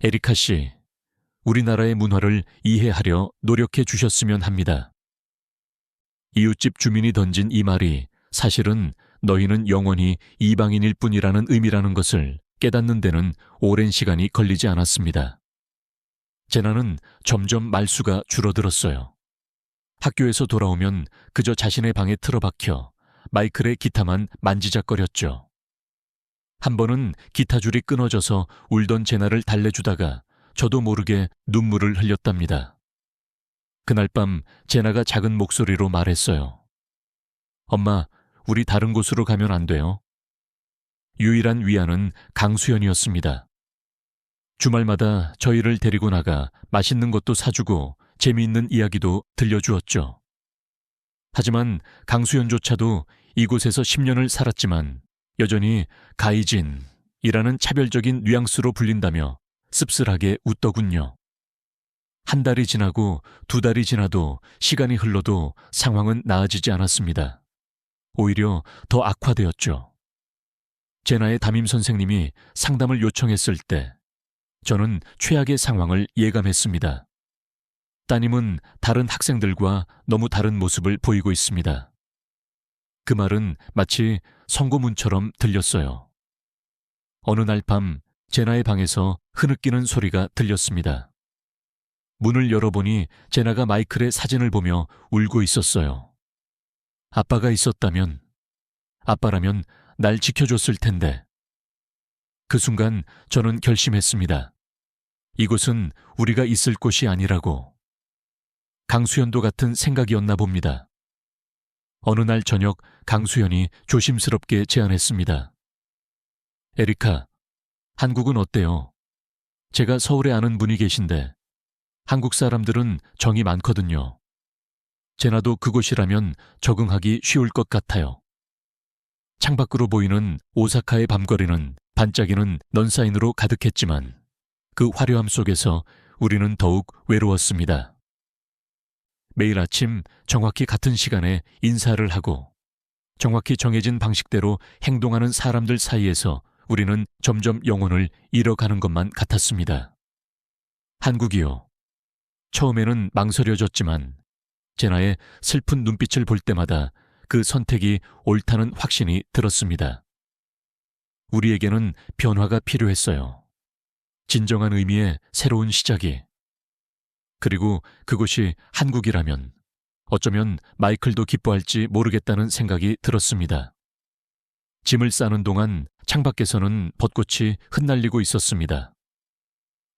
Speaker 1: 에리카 씨, 우리나라의 문화를 이해하려 노력해 주셨으면 합니다. 이웃집 주민이 던진 이 말이 사실은 너희는 영원히 이방인일 뿐이라는 의미라는 것을 깨닫는 데는 오랜 시간이 걸리지 않았습니다. 제나는 점점 말수가 줄어들었어요. 학교에서 돌아오면 그저 자신의 방에 틀어박혀 마이클의 기타만 만지작거렸죠. 한 번은 기타 줄이 끊어져서 울던 제나를 달래주다가 저도 모르게 눈물을 흘렸답니다. 그날 밤 제나가 작은 목소리로 말했어요. 엄마, 우리 다른 곳으로 가면 안 돼요? 유일한 위안은 강수연이었습니다. 주말마다 저희를 데리고 나가 맛있는 것도 사주고 재미있는 이야기도 들려주었죠. 하지만 강수연조차도 이곳에서 10년을 살았지만 여전히 가이진이라는 차별적인 뉘앙스로 불린다며 씁쓸하게 웃더군요. 한 달이 지나고 두 달이 지나도 시간이 흘러도 상황은 나아지지 않았습니다. 오히려 더 악화되었죠. 제나의 담임 선생님이 상담을 요청했을 때 저는 최악의 상황을 예감했습니다. 따님은 다른 학생들과 너무 다른 모습을 보이고 있습니다. 그 말은 마치 선고문처럼 들렸어요. 어느 날 밤 제나의 방에서 흐느끼는 소리가 들렸습니다. 문을 열어보니 제나가 마이클의 사진을 보며 울고 있었어요. 아빠가 있었다면, 아빠라면 날 지켜줬을 텐데. 그 순간 저는 결심했습니다. 이곳은 우리가 있을 곳이 아니라고. 강수연도 같은 생각이었나 봅니다. 어느 날 저녁 강수연이 조심스럽게 제안했습니다. 에리카, 한국은 어때요? 제가 서울에 아는 분이 계신데 한국 사람들은 정이 많거든요. 제나도 그곳이라면 적응하기 쉬울 것 같아요. 창밖으로 보이는 오사카의 밤거리는 반짝이는 넌사인으로 가득했지만 그 화려함 속에서 우리는 더욱 외로웠습니다. 매일 아침 정확히 같은 시간에 인사를 하고 정확히 정해진 방식대로 행동하는 사람들 사이에서 우리는 점점 영혼을 잃어가는 것만 같았습니다. 한국이요. 처음에는 망설여졌지만 제나의 슬픈 눈빛을 볼 때마다 그 선택이 옳다는 확신이 들었습니다. 우리에게는 변화가 필요했어요. 진정한 의미의 새로운 시작이. 그리고 그곳이 한국이라면 어쩌면 마이클도 기뻐할지 모르겠다는 생각이 들었습니다. 짐을 싸는 동안 창밖에서는 벚꽃이 흩날리고 있었습니다.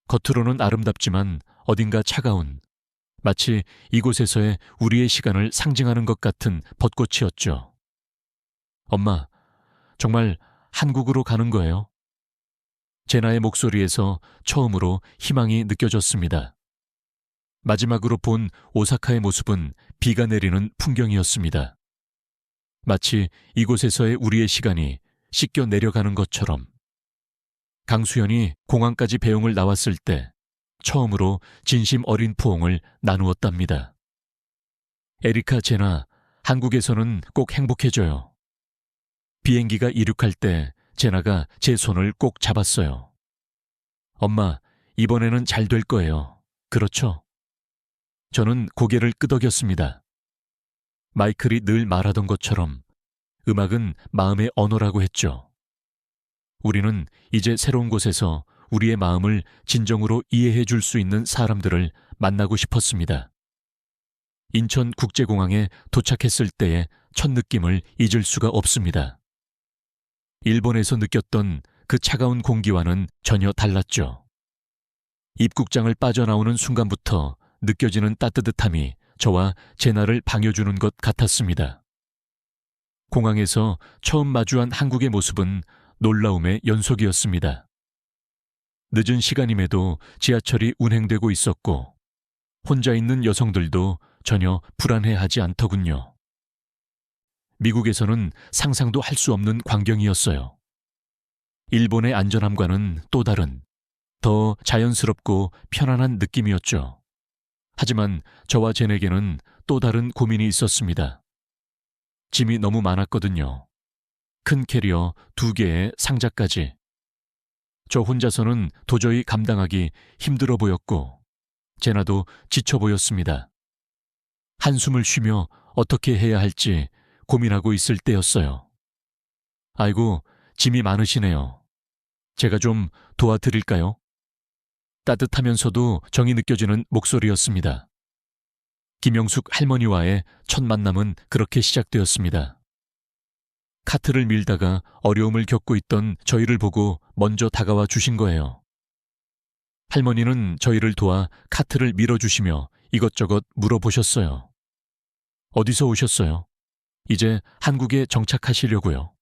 Speaker 1: 겉으로는 아름답지만 어딘가 차가운, 마치 이곳에서의 우리의 시간을 상징하는 것 같은 벚꽃이었죠. 엄마, 정말 한국으로 가는 거예요? 제나의 목소리에서 처음으로 희망이 느껴졌습니다. 마지막으로 본 오사카의 모습은 비가 내리는 풍경이었습니다. 마치 이곳에서의 우리의 시간이 씻겨 내려가는 것처럼. 강수연이 공항까지 배웅을 나왔을 때 처음으로 진심 어린 포옹을 나누었답니다. 에리카, 제나, 한국에서는 꼭 행복해져요. 비행기가 이륙할 때 제나가 제 손을 꼭 잡았어요. 엄마, 이번에는 잘 될 거예요. 그렇죠? 저는 고개를 끄덕였습니다. 마이클이 늘 말하던 것처럼 음악은 마음의 언어라고 했죠. 우리는 이제 새로운 곳에서 우리의 마음을 진정으로 이해해 줄 수 있는 사람들을 만나고 싶었습니다. 인천국제공항에 도착했을 때의 첫 느낌을 잊을 수가 없습니다. 일본에서 느꼈던 그 차가운 공기와는 전혀 달랐죠. 입국장을 빠져나오는 순간부터 느껴지는 따뜻함이 저와 제나를 반겨주는 것 같았습니다. 공항에서 처음 마주한 한국의 모습은 놀라움의 연속이었습니다. 늦은 시간임에도 지하철이 운행되고 있었고 혼자 있는 여성들도 전혀 불안해하지 않더군요. 미국에서는 상상도 할 수 없는 광경이었어요. 일본의 안전함과는 또 다른, 더 자연스럽고 편안한 느낌이었죠. 하지만 저와 젠에게는 또 다른 고민이 있었습니다. 짐이 너무 많았거든요. 큰 캐리어 2개의 상자까지. 저 혼자서는 도저히 감당하기 힘들어 보였고 제나도 지쳐 보였습니다. 한숨을 쉬며 어떻게 해야 할지 고민하고 있을 때였어요. 아이고, 짐이 많으시네요. 제가 좀 도와드릴까요? 따뜻하면서도 정이 느껴지는 목소리였습니다. 김영숙 할머니와의 첫 만남은 그렇게 시작되었습니다. 카트를 밀다가 어려움을 겪고 있던 저희를 보고 먼저 다가와 주신 거예요. 할머니는 저희를 도와 카트를 밀어주시며 이것저것 물어보셨어요. 어디서 오셨어요? 이제 한국에 정착하시려고요.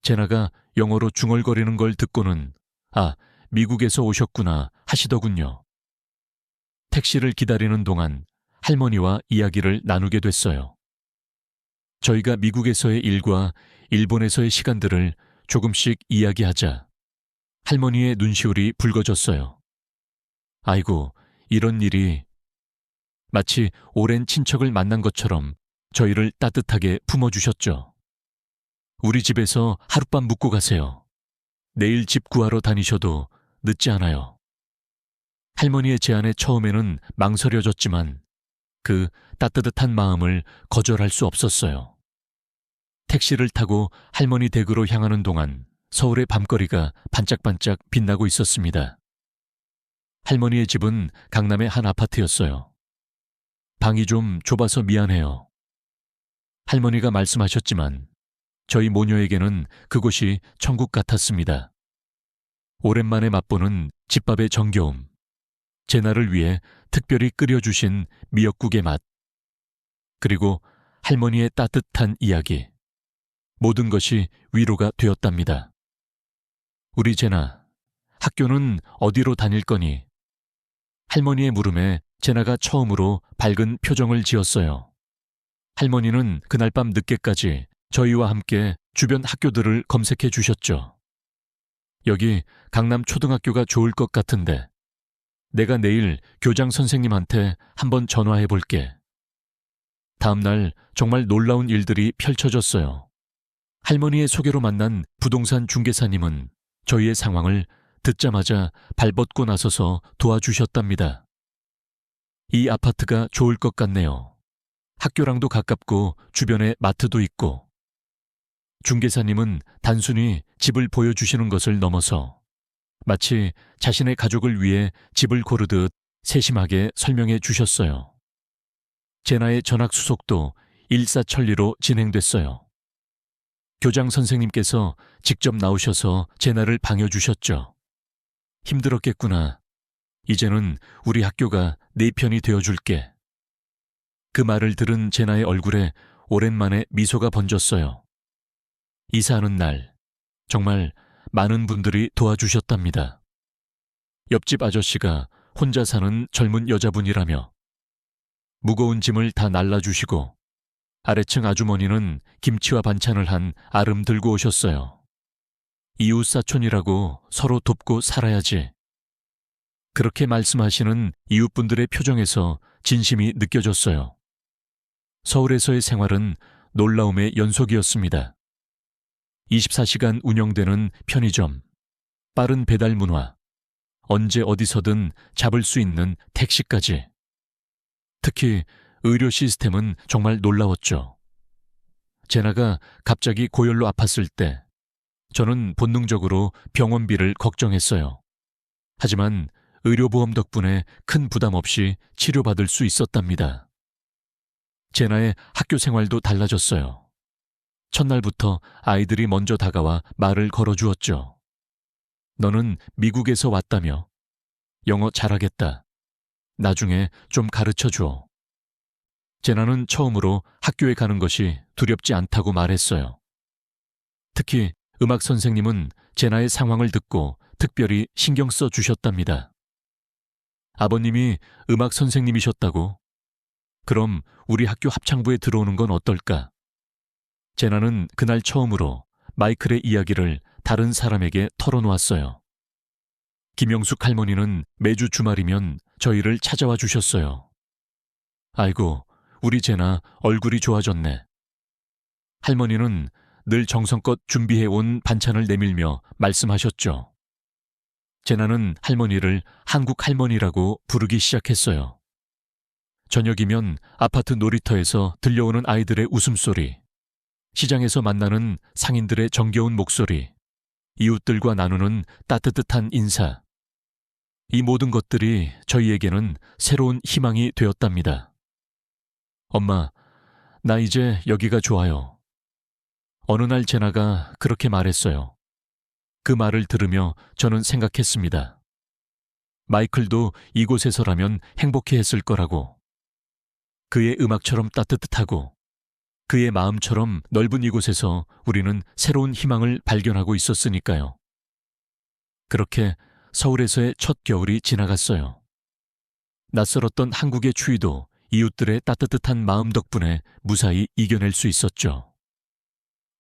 Speaker 1: 제나가 영어로 중얼거리는 걸 듣고는 아, 미국에서 오셨구나 하시더군요. 택시를 기다리는 동안 할머니와 이야기를 나누게 됐어요. 저희가 미국에서의 일과 일본에서의 시간들을 조금씩 이야기하자 할머니의 눈시울이 붉어졌어요. 아이고, 이런 일이. 마치 오랜 친척을 만난 것처럼 저희를 따뜻하게 품어주셨죠. 우리 집에서 하룻밤 묵고 가세요. 내일 집 구하러 다니셔도 늦지 않아요. 할머니의 제안에 처음에는 망설여졌지만 그 따뜻한 마음을 거절할 수 없었어요. 택시를 타고 할머니 댁으로 향하는 동안 서울의 밤거리가 반짝반짝 빛나고 있었습니다. 할머니의 집은 강남의 한 아파트였어요. 방이 좀 좁아서 미안해요. 할머니가 말씀하셨지만 저희 모녀에게는 그곳이 천국 같았습니다. 오랜만에 맛보는 집밥의 정겨움, 제나를 위해 특별히 끓여주신 미역국의 맛, 그리고 할머니의 따뜻한 이야기. 모든 것이 위로가 되었답니다. 우리 제나, 학교는 어디로 다닐 거니? 할머니의 물음에 제나가 처음으로 밝은 표정을 지었어요. 할머니는 그날 밤 늦게까지 저희와 함께 주변 학교들을 검색해 주셨죠. 여기 강남 초등학교가 좋을 것 같은데 내가 내일 교장 선생님한테 한번 전화해 볼게. 다음 날 정말 놀라운 일들이 펼쳐졌어요. 할머니의 소개로 만난 부동산 중개사님은 저희의 상황을 듣자마자 발벗고 나서서 도와주셨답니다. 이 아파트가 좋을 것 같네요. 학교랑도 가깝고 주변에 마트도 있고. 중개사님은 단순히 집을 보여주시는 것을 넘어서 마치 자신의 가족을 위해 집을 고르듯 세심하게 설명해 주셨어요. 제나의 전학 수속도 일사천리로 진행됐어요. 교장 선생님께서 직접 나오셔서 제나를 방해주셨죠. 힘들었겠구나. 이제는 우리 학교가 네 편이 되어줄게. 그 말을 들은 제나의 얼굴에 오랜만에 미소가 번졌어요. 이사하는 날, 정말 많은 분들이 도와주셨답니다. 옆집 아저씨가 혼자 사는 젊은 여자분이라며 무거운 짐을 다 날라주시고 아래층 아주머니는 김치와 반찬을 한 아름 들고 오셨어요. 이웃 사촌이라고 서로 돕고 살아야지. 그렇게 말씀하시는 이웃분들의 표정에서 진심이 느껴졌어요. 서울에서의 생활은 놀라움의 연속이었습니다. 24시간 운영되는 편의점, 빠른 배달 문화, 언제 어디서든 잡을 수 있는 택시까지. 특히 의료 시스템은 정말 놀라웠죠. 제나가 갑자기 고열로 아팠을 때 저는 본능적으로 병원비를 걱정했어요. 하지만 의료보험 덕분에 큰 부담 없이 치료받을 수 있었답니다. 제나의 학교 생활도 달라졌어요. 첫날부터 아이들이 먼저 다가와 말을 걸어주었죠. 너는 미국에서 왔다며. 영어 잘하겠다. 나중에 좀 가르쳐줘. 제나는 처음으로 학교에 가는 것이 두렵지 않다고 말했어요. 특히 음악 선생님은 제나의 상황을 듣고 특별히 신경 써 주셨답니다. 아버님이 음악 선생님이셨다고? 그럼 우리 학교 합창부에 들어오는 건 어떨까? 제나는 그날 처음으로 마이클의 이야기를 다른 사람에게 털어놓았어요. 김영숙 할머니는 매주 주말이면 저희를 찾아와 주셨어요. 아이고, 우리 제나 얼굴이 좋아졌네. 할머니는 늘 정성껏 준비해온 반찬을 내밀며 말씀하셨죠. 제나는 할머니를 한국 할머니라고 부르기 시작했어요. 저녁이면 아파트 놀이터에서 들려오는 아이들의 웃음소리, 시장에서 만나는 상인들의 정겨운 목소리, 이웃들과 나누는 따뜻한 인사. 이 모든 것들이 저희에게는 새로운 희망이 되었답니다. 엄마, 나 이제 여기가 좋아요. 어느 날 제나가 그렇게 말했어요. 그 말을 들으며 저는 생각했습니다. 마이클도 이곳에서라면 행복해했을 거라고. 그의 음악처럼 따뜻하고 그의 마음처럼 넓은 이곳에서 우리는 새로운 희망을 발견하고 있었으니까요. 그렇게 서울에서의 첫 겨울이 지나갔어요. 낯설었던 한국의 추위도 이웃들의 따뜻한 마음 덕분에 무사히 이겨낼 수 있었죠.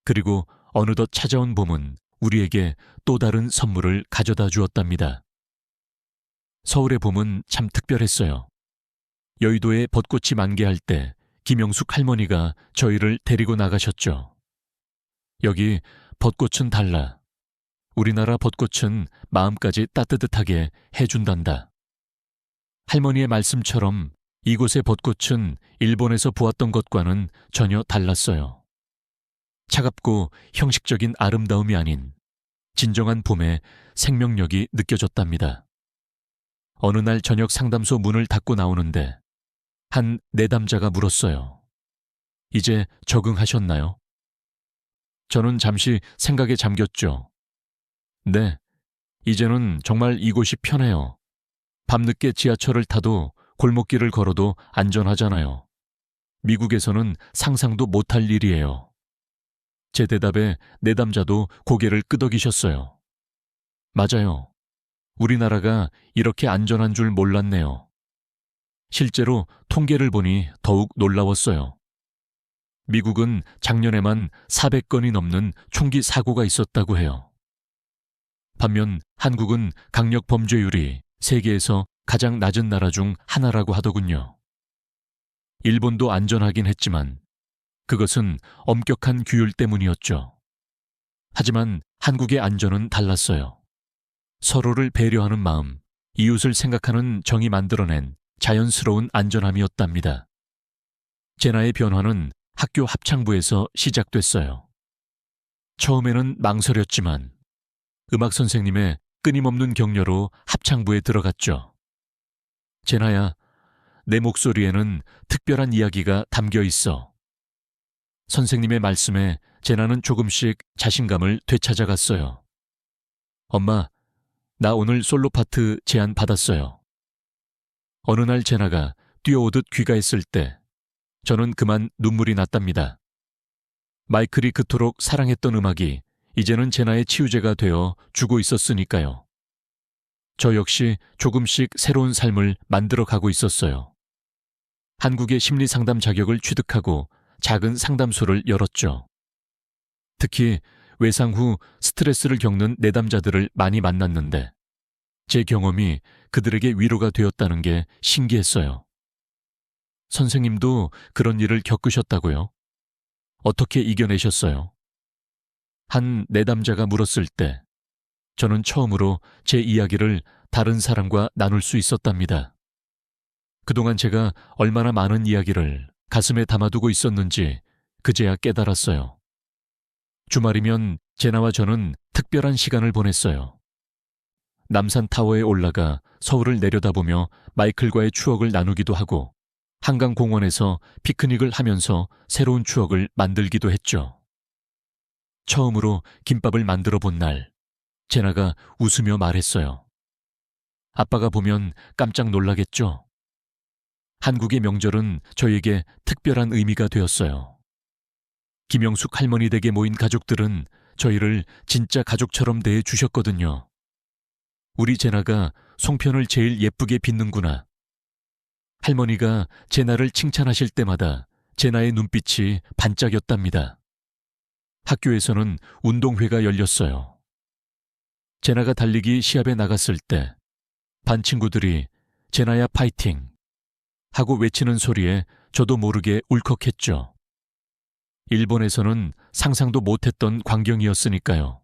Speaker 1: 그리고 어느덧 찾아온 봄은 우리에게 또 다른 선물을 가져다 주었답니다. 서울의 봄은 참 특별했어요. 여의도에 벚꽃이 만개할 때 김영숙 할머니가 저희를 데리고 나가셨죠. 여기 벚꽃은 달라. 우리나라 벚꽃은 마음까지 따뜻하게 해준단다. 할머니의 말씀처럼 이곳의 벚꽃은 일본에서 보았던 것과는 전혀 달랐어요. 차갑고 형식적인 아름다움이 아닌 진정한 봄의 생명력이 느껴졌답니다. 어느 날 저녁 상담소 문을 닫고 나오는데 한 내담자가 물었어요. 이제 적응하셨나요? 저는 잠시 생각에 잠겼죠. 네, 이제는 정말 이곳이 편해요. 밤늦게 지하철을 타도 골목길을 걸어도 안전하잖아요. 미국에서는 상상도 못할 일이에요. 제 대답에 내담자도 고개를 끄덕이셨어요. 맞아요. 우리나라가 이렇게 안전한 줄 몰랐네요. 실제로 통계를 보니 더욱 놀라웠어요. 미국은 작년에만 400건이 넘는 총기 사고가 있었다고 해요. 반면 한국은 강력 범죄율이 세계에서 가장 낮은 나라 중 하나라고 하더군요. 일본도 안전하긴 했지만 그것은 엄격한 규율 때문이었죠. 하지만 한국의 안전은 달랐어요. 서로를 배려하는 마음, 이웃을 생각하는 정이 만들어낸 자연스러운 안전함이었답니다. 제나의 변화는 학교 합창부에서 시작됐어요. 처음에는 망설였지만 음악 선생님의 끊임없는 격려로 합창부에 들어갔죠. 제나야, 내 목소리에는 특별한 이야기가 담겨 있어. 선생님의 말씀에 제나는 조금씩 자신감을 되찾아갔어요. 엄마, 나 오늘 솔로 파트 제안 받았어요. 어느 날 제나가 뛰어오듯 귀가했을 때 저는 그만 눈물이 났답니다. 마이클이 그토록 사랑했던 음악이 이제는 제나의 치유제가 되어 주고 있었으니까요. 저 역시 조금씩 새로운 삶을 만들어 가고 있었어요. 한국의 심리상담 자격을 취득하고 작은 상담소를 열었죠. 특히 외상 후 스트레스를 겪는 내담자들을 많이 만났는데 제 경험이 그들에게 위로가 되었다는 게 신기했어요. 선생님도 그런 일을 겪으셨다고요? 어떻게 이겨내셨어요? 한 내담자가 물었을 때 저는 처음으로 제 이야기를 다른 사람과 나눌 수 있었답니다. 그동안 제가 얼마나 많은 이야기를 가슴에 담아두고 있었는지 그제야 깨달았어요. 주말이면 제나와 저는 특별한 시간을 보냈어요. 남산 타워에 올라가 서울을 내려다보며 마이클과의 추억을 나누기도 하고 한강공원에서 피크닉을 하면서 새로운 추억을 만들기도 했죠. 처음으로 김밥을 만들어 본 날, 제나가 웃으며 말했어요. 아빠가 보면 깜짝 놀라겠죠? 한국의 명절은 저에게 특별한 의미가 되었어요. 김영숙 할머니 댁에 모인 가족들은 저희를 진짜 가족처럼 대해 주셨거든요. 우리 제나가 송편을 제일 예쁘게 빚는구나. 할머니가 제나를 칭찬하실 때마다 제나의 눈빛이 반짝였답니다. 학교에서는 운동회가 열렸어요. 제나가 달리기 시합에 나갔을 때 반 친구들이 제나야 파이팅 하고 외치는 소리에 저도 모르게 울컥했죠. 일본에서는 상상도 못했던 광경이었으니까요.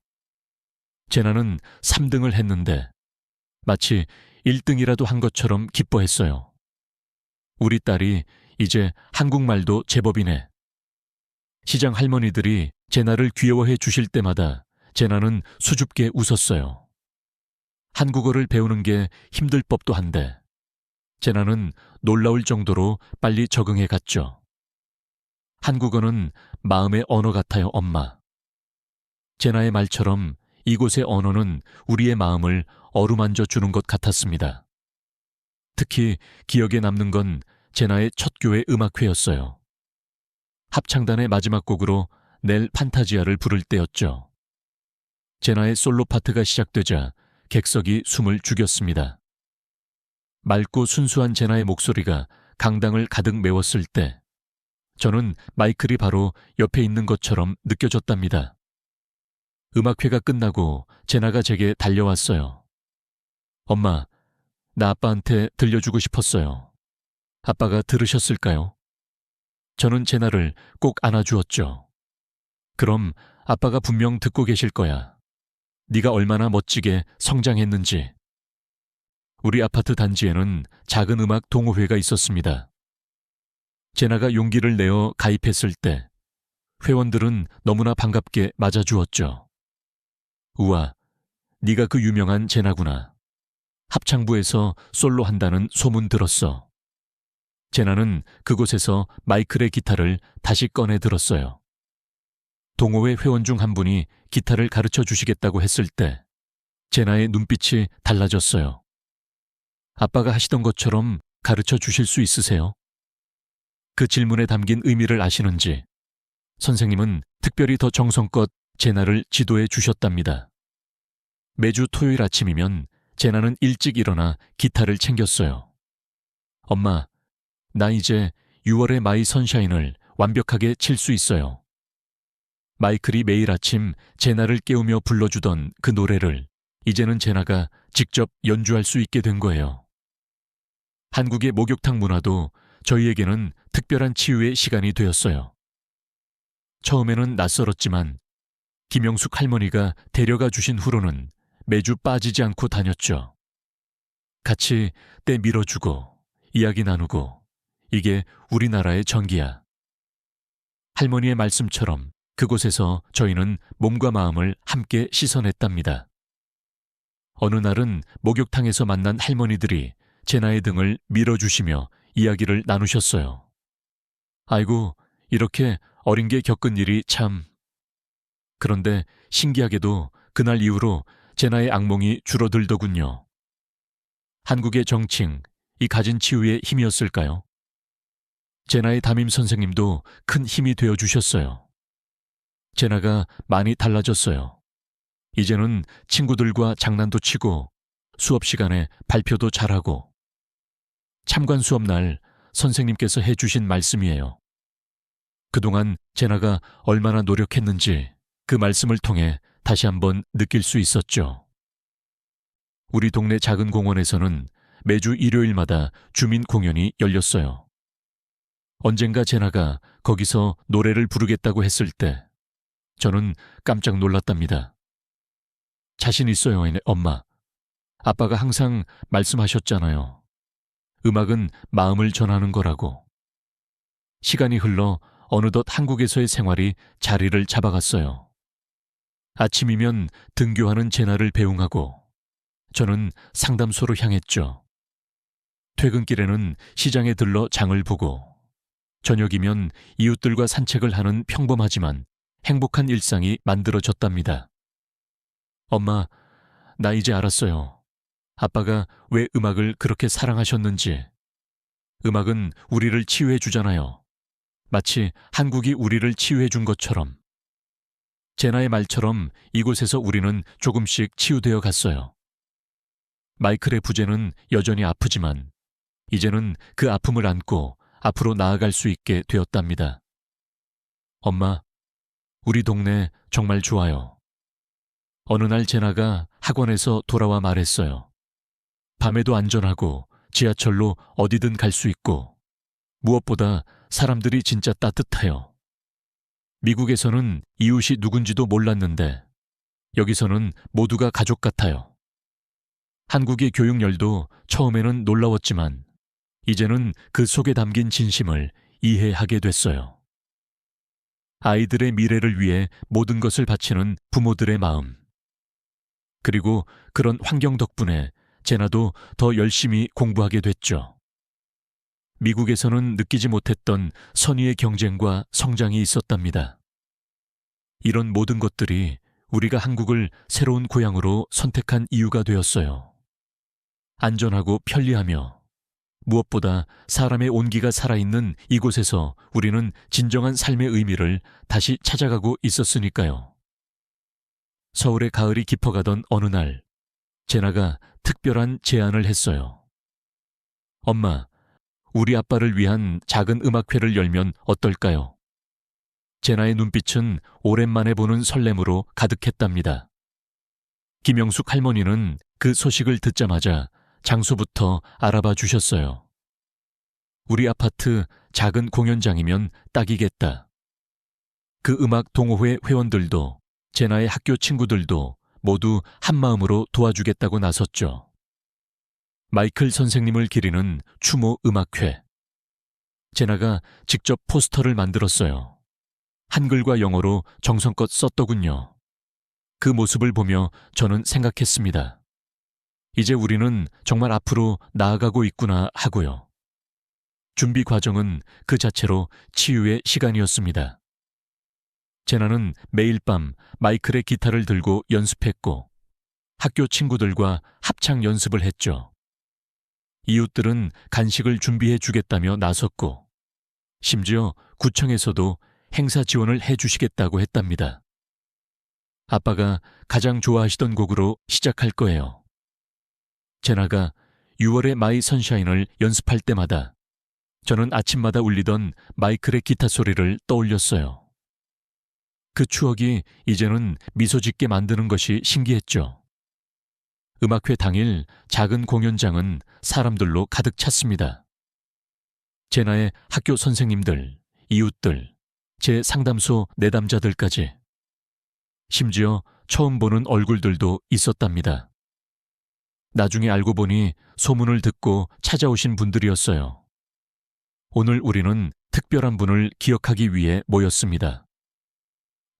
Speaker 1: 제나는 3등을 했는데 마치 1등이라도 한 것처럼 기뻐했어요. 우리 딸이 이제 한국말도 제법이네. 시장 할머니들이 제나를 귀여워해 주실 때마다 제나는 수줍게 웃었어요. 한국어를 배우는 게 힘들 법도 한데 제나는 놀라울 정도로 빨리 적응해 갔죠. 한국어는 마음의 언어 같아요, 엄마. 제나의 말처럼 이곳의 언어는 우리의 마음을 어루만져 주는 것 같았습니다. 특히 기억에 남는 건 제나의 첫 교회 음악회였어요. 합창단의 마지막 곡으로 넬 판타지아를 부를 때였죠. 제나의 솔로 파트가 시작되자 객석이 숨을 죽였습니다. 맑고 순수한 제나의 목소리가 강당을 가득 메웠을 때 저는 마이클이 바로 옆에 있는 것처럼 느껴졌답니다. 음악회가 끝나고 제나가 제게 달려왔어요. 엄마, 나 아빠한테 들려주고 싶었어요. 아빠가 들으셨을까요? 저는 제나를 꼭 안아주었죠. 그럼 아빠가 분명 듣고 계실 거야. 네가 얼마나 멋지게 성장했는지. 우리 아파트 단지에는 작은 음악 동호회가 있었습니다. 제나가 용기를 내어 가입했을 때 회원들은 너무나 반갑게 맞아주었죠. 우와, 네가 그 유명한 제나구나. 합창부에서 솔로 한다는 소문 들었어. 제나는 그곳에서 마이클의 기타를 다시 꺼내 들었어요. 동호회 회원 중 한 분이 기타를 가르쳐 주시겠다고 했을 때 제나의 눈빛이 달라졌어요. 아빠가 하시던 것처럼 가르쳐 주실 수 있으세요? 그 질문에 담긴 의미를 아시는지 선생님은 특별히 더 정성껏 제나를 지도해 주셨답니다. 매주 토요일 아침이면 제나는 일찍 일어나 기타를 챙겼어요. 엄마, 나 이제 6월의 마이 선샤인을 완벽하게 칠 수 있어요. 마이클이 매일 아침 제나를 깨우며 불러주던 그 노래를 이제는 제나가 직접 연주할 수 있게 된 거예요. 한국의 목욕탕 문화도 저희에게는 특별한 치유의 시간이 되었어요. 처음에는 낯설었지만 김영숙 할머니가 데려가 주신 후로는 매주 빠지지 않고 다녔죠. 같이 때 밀어주고 이야기 나누고 이게 우리나라의 정기야. 할머니의 말씀처럼 그곳에서 저희는 몸과 마음을 함께 씻어냈답니다. 어느 날은 목욕탕에서 만난 할머니들이 제 나의 등을 밀어주시며 이야기를 나누셨어요. 아이고, 이렇게 어린 게 겪은 일이 참... 그런데 신기하게도 그날 이후로 제 나의 악몽이 줄어들더군요. 한국의 정칭, 이 가진 치유의 힘이었을까요? 제 나의 담임 선생님도 큰 힘이 되어주셨어요. 제나가 많이 달라졌어요. 이제는 친구들과 장난도 치고 수업 시간에 발표도 잘하고 참관 수업 날 선생님께서 해주신 말씀이에요. 그동안 제나가 얼마나 노력했는지 그 말씀을 통해 다시 한번 느낄 수 있었죠. 우리 동네 작은 공원에서는 매주 일요일마다 주민 공연이 열렸어요. 언젠가 제나가 거기서 노래를 부르겠다고 했을 때 저는 깜짝 놀랐답니다. 자신 있어요, 엄마. 아빠가 항상 말씀하셨잖아요. 음악은 마음을 전하는 거라고. 시간이 흘러 어느덧 한국에서의 생활이 자리를 잡아갔어요. 아침이면 등교하는 제나를 배웅하고 저는 상담소로 향했죠. 퇴근길에는 시장에 들러 장을 보고 저녁이면 이웃들과 산책을 하는 평범하지만 행복한 일상이 만들어졌답니다. 엄마, 나 이제 알았어요. 아빠가 왜 음악을 그렇게 사랑하셨는지. 음악은 우리를 치유해 주잖아요. 마치 한국이 우리를 제나의 준 것처럼. 제나의 말처럼 이곳에서 우리는 조금씩 치유되어 갔어요. 마이클의 부재는 여전히 아프지만 이제는 그 아픔을 안고 앞으로 나아갈 수 있게 되었답니다. 엄마, 우리 동네 정말 좋아요. 어느 날 제나가 학원에서 돌아와 말했어요. 밤에도 안전하고 지하철로 어디든 갈 수 있고 무엇보다 사람들이 진짜 따뜻해요. 미국에서는 이웃이 누군지도 몰랐는데 여기서는 모두가 가족 같아요. 한국의 교육열도 처음에는 놀라웠지만 이제는 그 속에 담긴 진심을 이해하게 됐어요. 아이들의 미래를 위해 모든 것을 바치는 부모들의 마음. 그리고 그런 환경 덕분에 제나도 더 열심히 공부하게 됐죠. 미국에서는 느끼지 못했던 선의의 경쟁과 성장이 있었답니다. 이런 모든 것들이 우리가 한국을 새로운 고향으로 선택한 이유가 되었어요. 안전하고 편리하며 무엇보다 사람의 온기가 살아있는 이곳에서 우리는 진정한 삶의 의미를 다시 찾아가고 있었으니까요. 서울의 가을이 깊어가던 어느 날, 제나가 특별한 제안을 했어요. 엄마, 우리 아빠를 위한 작은 음악회를 열면 어떨까요? 제나의 눈빛은 오랜만에 보는 설렘으로 가득했답니다. 김영숙 할머니는 그 소식을 듣자마자 장소부터 알아봐 주셨어요. 우리 아파트 작은 공연장이면 딱이겠다. 그 음악 동호회 회원들도 제나의 학교 친구들도 모두 한마음으로 도와주겠다고 나섰죠. 마이클 선생님을 기리는 추모 음악회. 제나가 직접 포스터를 만들었어요. 한글과 영어로 정성껏 썼더군요. 그 모습을 보며 저는 생각했습니다. 이제 우리는 정말 앞으로 나아가고 있구나 하고요. 준비 과정은 그 자체로 치유의 시간이었습니다. 제나는 매일 밤 마이클의 기타를 들고 연습했고 학교 친구들과 합창 연습을 했죠. 이웃들은 간식을 준비해 주겠다며 나섰고 심지어 구청에서도 행사 지원을 해 주시겠다고 했답니다. 아빠가 가장 좋아하시던 곡으로 시작할 거예요. 제나가 6월의 마이 선샤인을 연습할 때마다 저는 아침마다 울리던 마이클의 기타 소리를 떠올렸어요. 그 추억이 이제는 미소 짓게 만드는 것이 신기했죠. 음악회 당일 작은 공연장은 사람들로 가득 찼습니다. 제나의 학교 선생님들, 이웃들, 제 상담소 내담자들까지. 심지어 처음 보는 얼굴들도 있었답니다. 나중에 알고 보니 소문을 듣고 찾아오신 분들이었어요. 오늘 우리는 특별한 분을 기억하기 위해 모였습니다.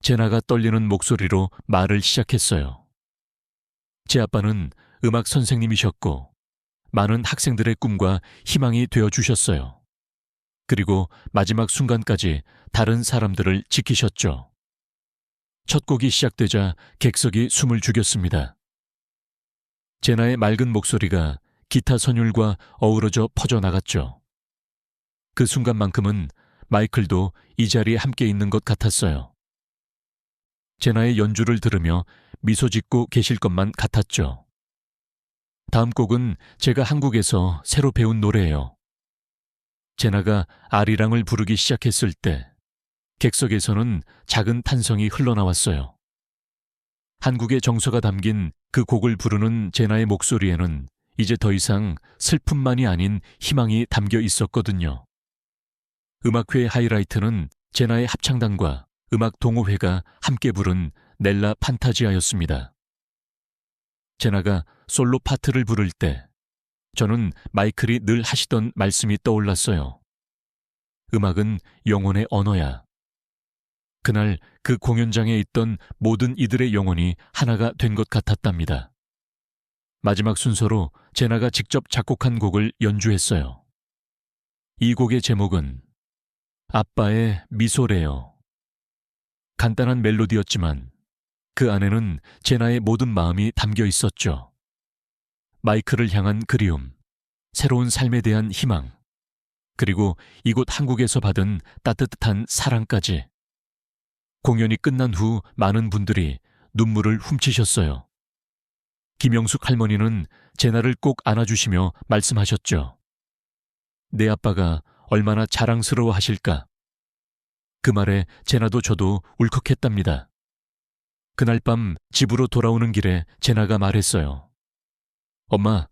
Speaker 1: 제나가 떨리는 목소리로 말을 시작했어요. 제 아빠는 음악 선생님이셨고 많은 학생들의 꿈과 희망이 되어 주셨어요. 그리고 마지막 순간까지 다른 사람들을 지키셨죠. 첫 곡이 시작되자 객석이 숨을 죽였습니다. 제나의 맑은 목소리가 기타 선율과 어우러져 퍼져나갔죠. 그 순간만큼은 마이클도 이 자리에 함께 있는 것 같았어요. 제나의 연주를 들으며 미소 짓고 계실 것만 같았죠. 다음 곡은 제가 한국에서 새로 배운 노래예요. 제나가 아리랑을 부르기 시작했을 때 객석에서는 작은 탄성이 흘러나왔어요. 한국의 정서가 담긴 그 곡을 부르는 제나의 목소리에는 이제 더 이상 슬픔만이 아닌 희망이 담겨 있었거든요. 음악회의 하이라이트는 제나의 합창단과 음악 동호회가 함께 부른 넬라 판타지아였습니다. 제나가 솔로 파트를 부를 때 저는 마이클이 늘 하시던 말씀이 떠올랐어요. 음악은 영혼의 언어야. 그날 그 공연장에 있던 모든 이들의 영혼이 하나가 된 것 같았답니다. 마지막 순서로 제나가 직접 작곡한 곡을 연주했어요. 이 곡의 제목은 아빠의 미소래요. 간단한 멜로디였지만 그 안에는 제나의 모든 마음이 담겨 있었죠. 마이클을 향한 그리움, 새로운 삶에 대한 희망, 그리고 이곳 한국에서 받은 따뜻한 사랑까지. 공연이 끝난 후 많은 분들이 눈물을 훔치셨어요. 김영숙 할머니는 제나를 꼭 안아주시며 말씀하셨죠. 내 아빠가 얼마나 자랑스러워 하실까. 그 말에 제나도 저도 울컥했답니다. 그날 밤 집으로 돌아오는 길에 제나가 말했어요. 엄마,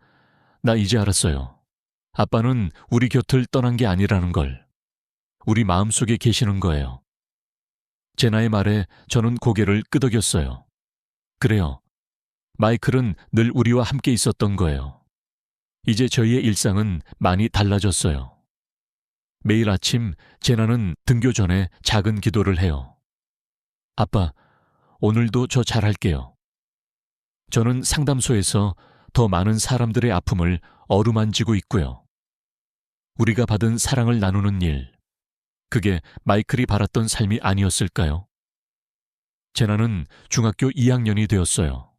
Speaker 1: 나 이제 알았어요. 아빠는 우리 곁을 떠난 게 아니라는 걸. 우리 마음속에 계시는 거예요. 제나의 말에 저는 고개를 끄덕였어요. 그래요. 마이클은 늘 우리와 함께 있었던 거예요. 이제 저희의 일상은 많이 달라졌어요. 매일 아침 제나는 등교 전에 작은 기도를 해요. 아빠, 오늘도 저 잘할게요. 저는 상담소에서 더 많은 사람들의 아픔을 어루만지고 있고요. 우리가 받은 사랑을 나누는 일, 그게 마이클이 바랐던 삶이 아니었을까요? 제나는 중학교 2학년이 되었어요.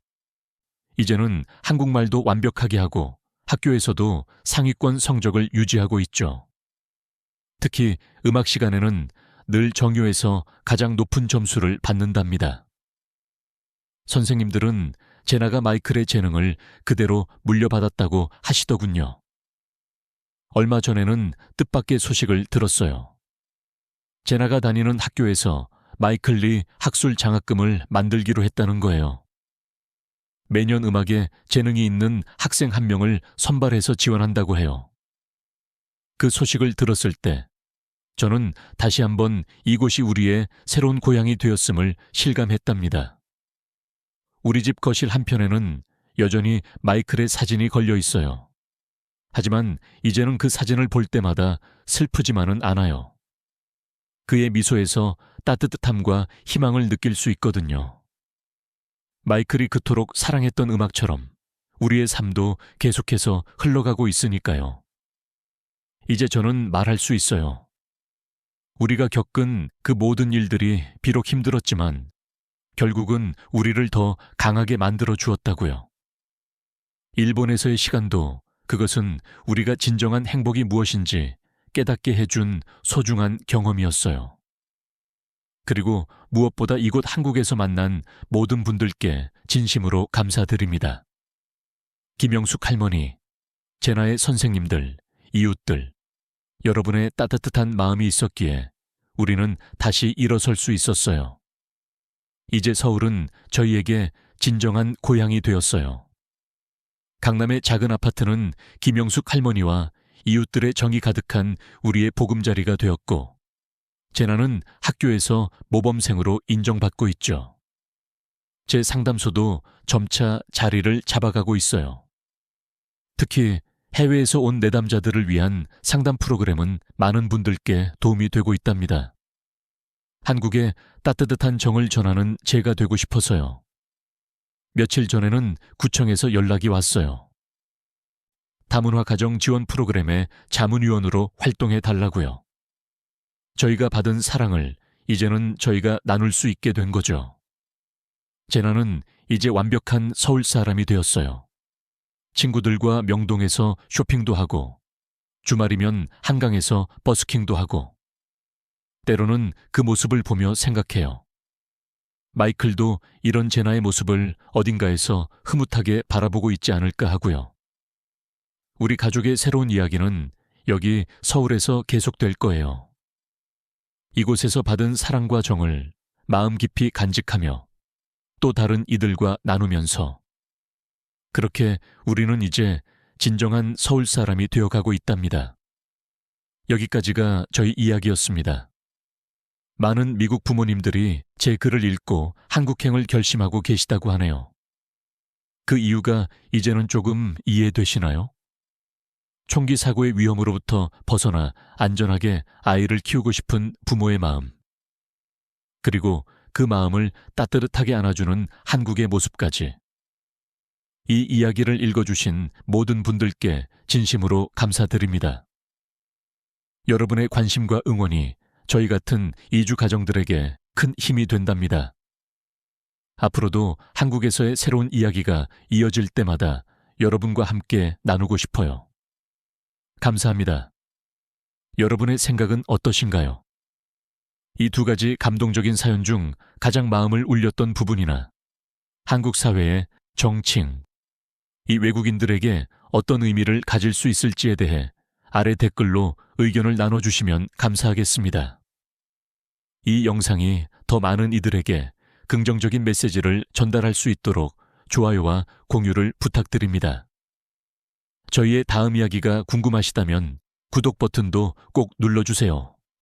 Speaker 1: 이제는 한국말도 완벽하게 하고 학교에서도 상위권 성적을 유지하고 있죠. 특히 음악 시간에는 늘 정교에서 가장 높은 점수를 받는답니다. 선생님들은 제나가 마이클의 재능을 그대로 물려받았다고 하시더군요. 얼마 전에는 뜻밖의 소식을 들었어요. 제나가 다니는 학교에서 마이클리 학술 장학금을 만들기로 했다는 거예요. 매년 음악에 재능이 있는 학생 한 명을 선발해서 지원한다고 해요. 그 소식을 들었을 때 저는 다시 한번 이곳이 우리의 새로운 고향이 되었음을 실감했답니다. 우리 집 거실 한편에는 여전히 마이클의 사진이 걸려 있어요. 하지만 이제는 그 사진을 볼 때마다 슬프지만은 않아요. 그의 미소에서 따뜻함과 희망을 느낄 수 있거든요. 마이클이 그토록 사랑했던 음악처럼 우리의 삶도 계속해서 흘러가고 있으니까요. 이제 저는 말할 수 있어요. 우리가 겪은 그 모든 일들이 비록 힘들었지만 결국은 우리를 더 강하게 만들어 주었다고요. 일본에서의 시간도 그것은 우리가 진정한 행복이 무엇인지 깨닫게 해준 소중한 경험이었어요. 그리고 무엇보다 이곳 한국에서 만난 모든 분들께 진심으로 감사드립니다. 김영숙 할머니, 제나의 선생님들, 이웃들, 여러분의 따뜻한 마음이 있었기에 우리는 다시 일어설 수 있었어요. 이제 서울은 저희에게 진정한 고향이 되었어요. 강남의 작은 아파트는 김영숙 할머니와 이웃들의 정이 가득한 우리의 보금자리가 되었고, 제나는 학교에서 모범생으로 인정받고 있죠. 제 상담소도 점차 자리를 잡아가고 있어요. 특히 해외에서 온 내담자들을 위한 상담 프로그램은 많은 분들께 도움이 되고 있답니다. 한국에 따뜻한 정을 전하는 제가 되고 싶어서요. 며칠 전에는 구청에서 연락이 왔어요. 다문화 가정 지원 프로그램의 자문위원으로 활동해 달라고요. 저희가 받은 사랑을 이제는 저희가 나눌 수 있게 된 거죠. 제나는 이제 완벽한 서울 사람이 되었어요. 친구들과 명동에서 쇼핑도 하고, 주말이면 한강에서 버스킹도 하고, 때로는 그 모습을 보며 생각해요. 마이클도 이런 제나의 모습을 어딘가에서 흐뭇하게 바라보고 있지 않을까 하고요. 우리 가족의 새로운 이야기는 여기 서울에서 계속될 거예요. 이곳에서 받은 사랑과 정을 마음 깊이 간직하며 또 다른 이들과 나누면서 그렇게 우리는 이제 진정한 서울 사람이 되어가고 있답니다. 여기까지가 저희 이야기였습니다. 많은 미국 부모님들이 제 글을 읽고 한국행을 결심하고 계시다고 하네요. 그 이유가 이제는 조금 이해되시나요? 총기 사고의 위험으로부터 벗어나 안전하게 아이를 키우고 싶은 부모의 마음. 그리고 그 마음을 따뜻하게 안아주는 한국의 모습까지. 이 이야기를 읽어주신 모든 분들께 진심으로 감사드립니다. 여러분의 관심과 응원이 저희 같은 이주 가정들에게 큰 힘이 된답니다. 앞으로도 한국에서의 새로운 이야기가 이어질 때마다 여러분과 함께 나누고 싶어요. 감사합니다. 여러분의 생각은 어떠신가요? 이 두 가지 감동적인 사연 중 가장 마음을 울렸던 부분이나 한국 사회의 정칭, 이 외국인들에게 어떤 의미를 가질 수 있을지에 대해 아래 댓글로 의견을 나눠주시면 감사하겠습니다. 이 영상이 더 많은 이들에게 긍정적인 메시지를 전달할 수 있도록 좋아요와 공유를 부탁드립니다. 저희의 다음 이야기가 궁금하시다면 구독 버튼도 꼭 눌러주세요.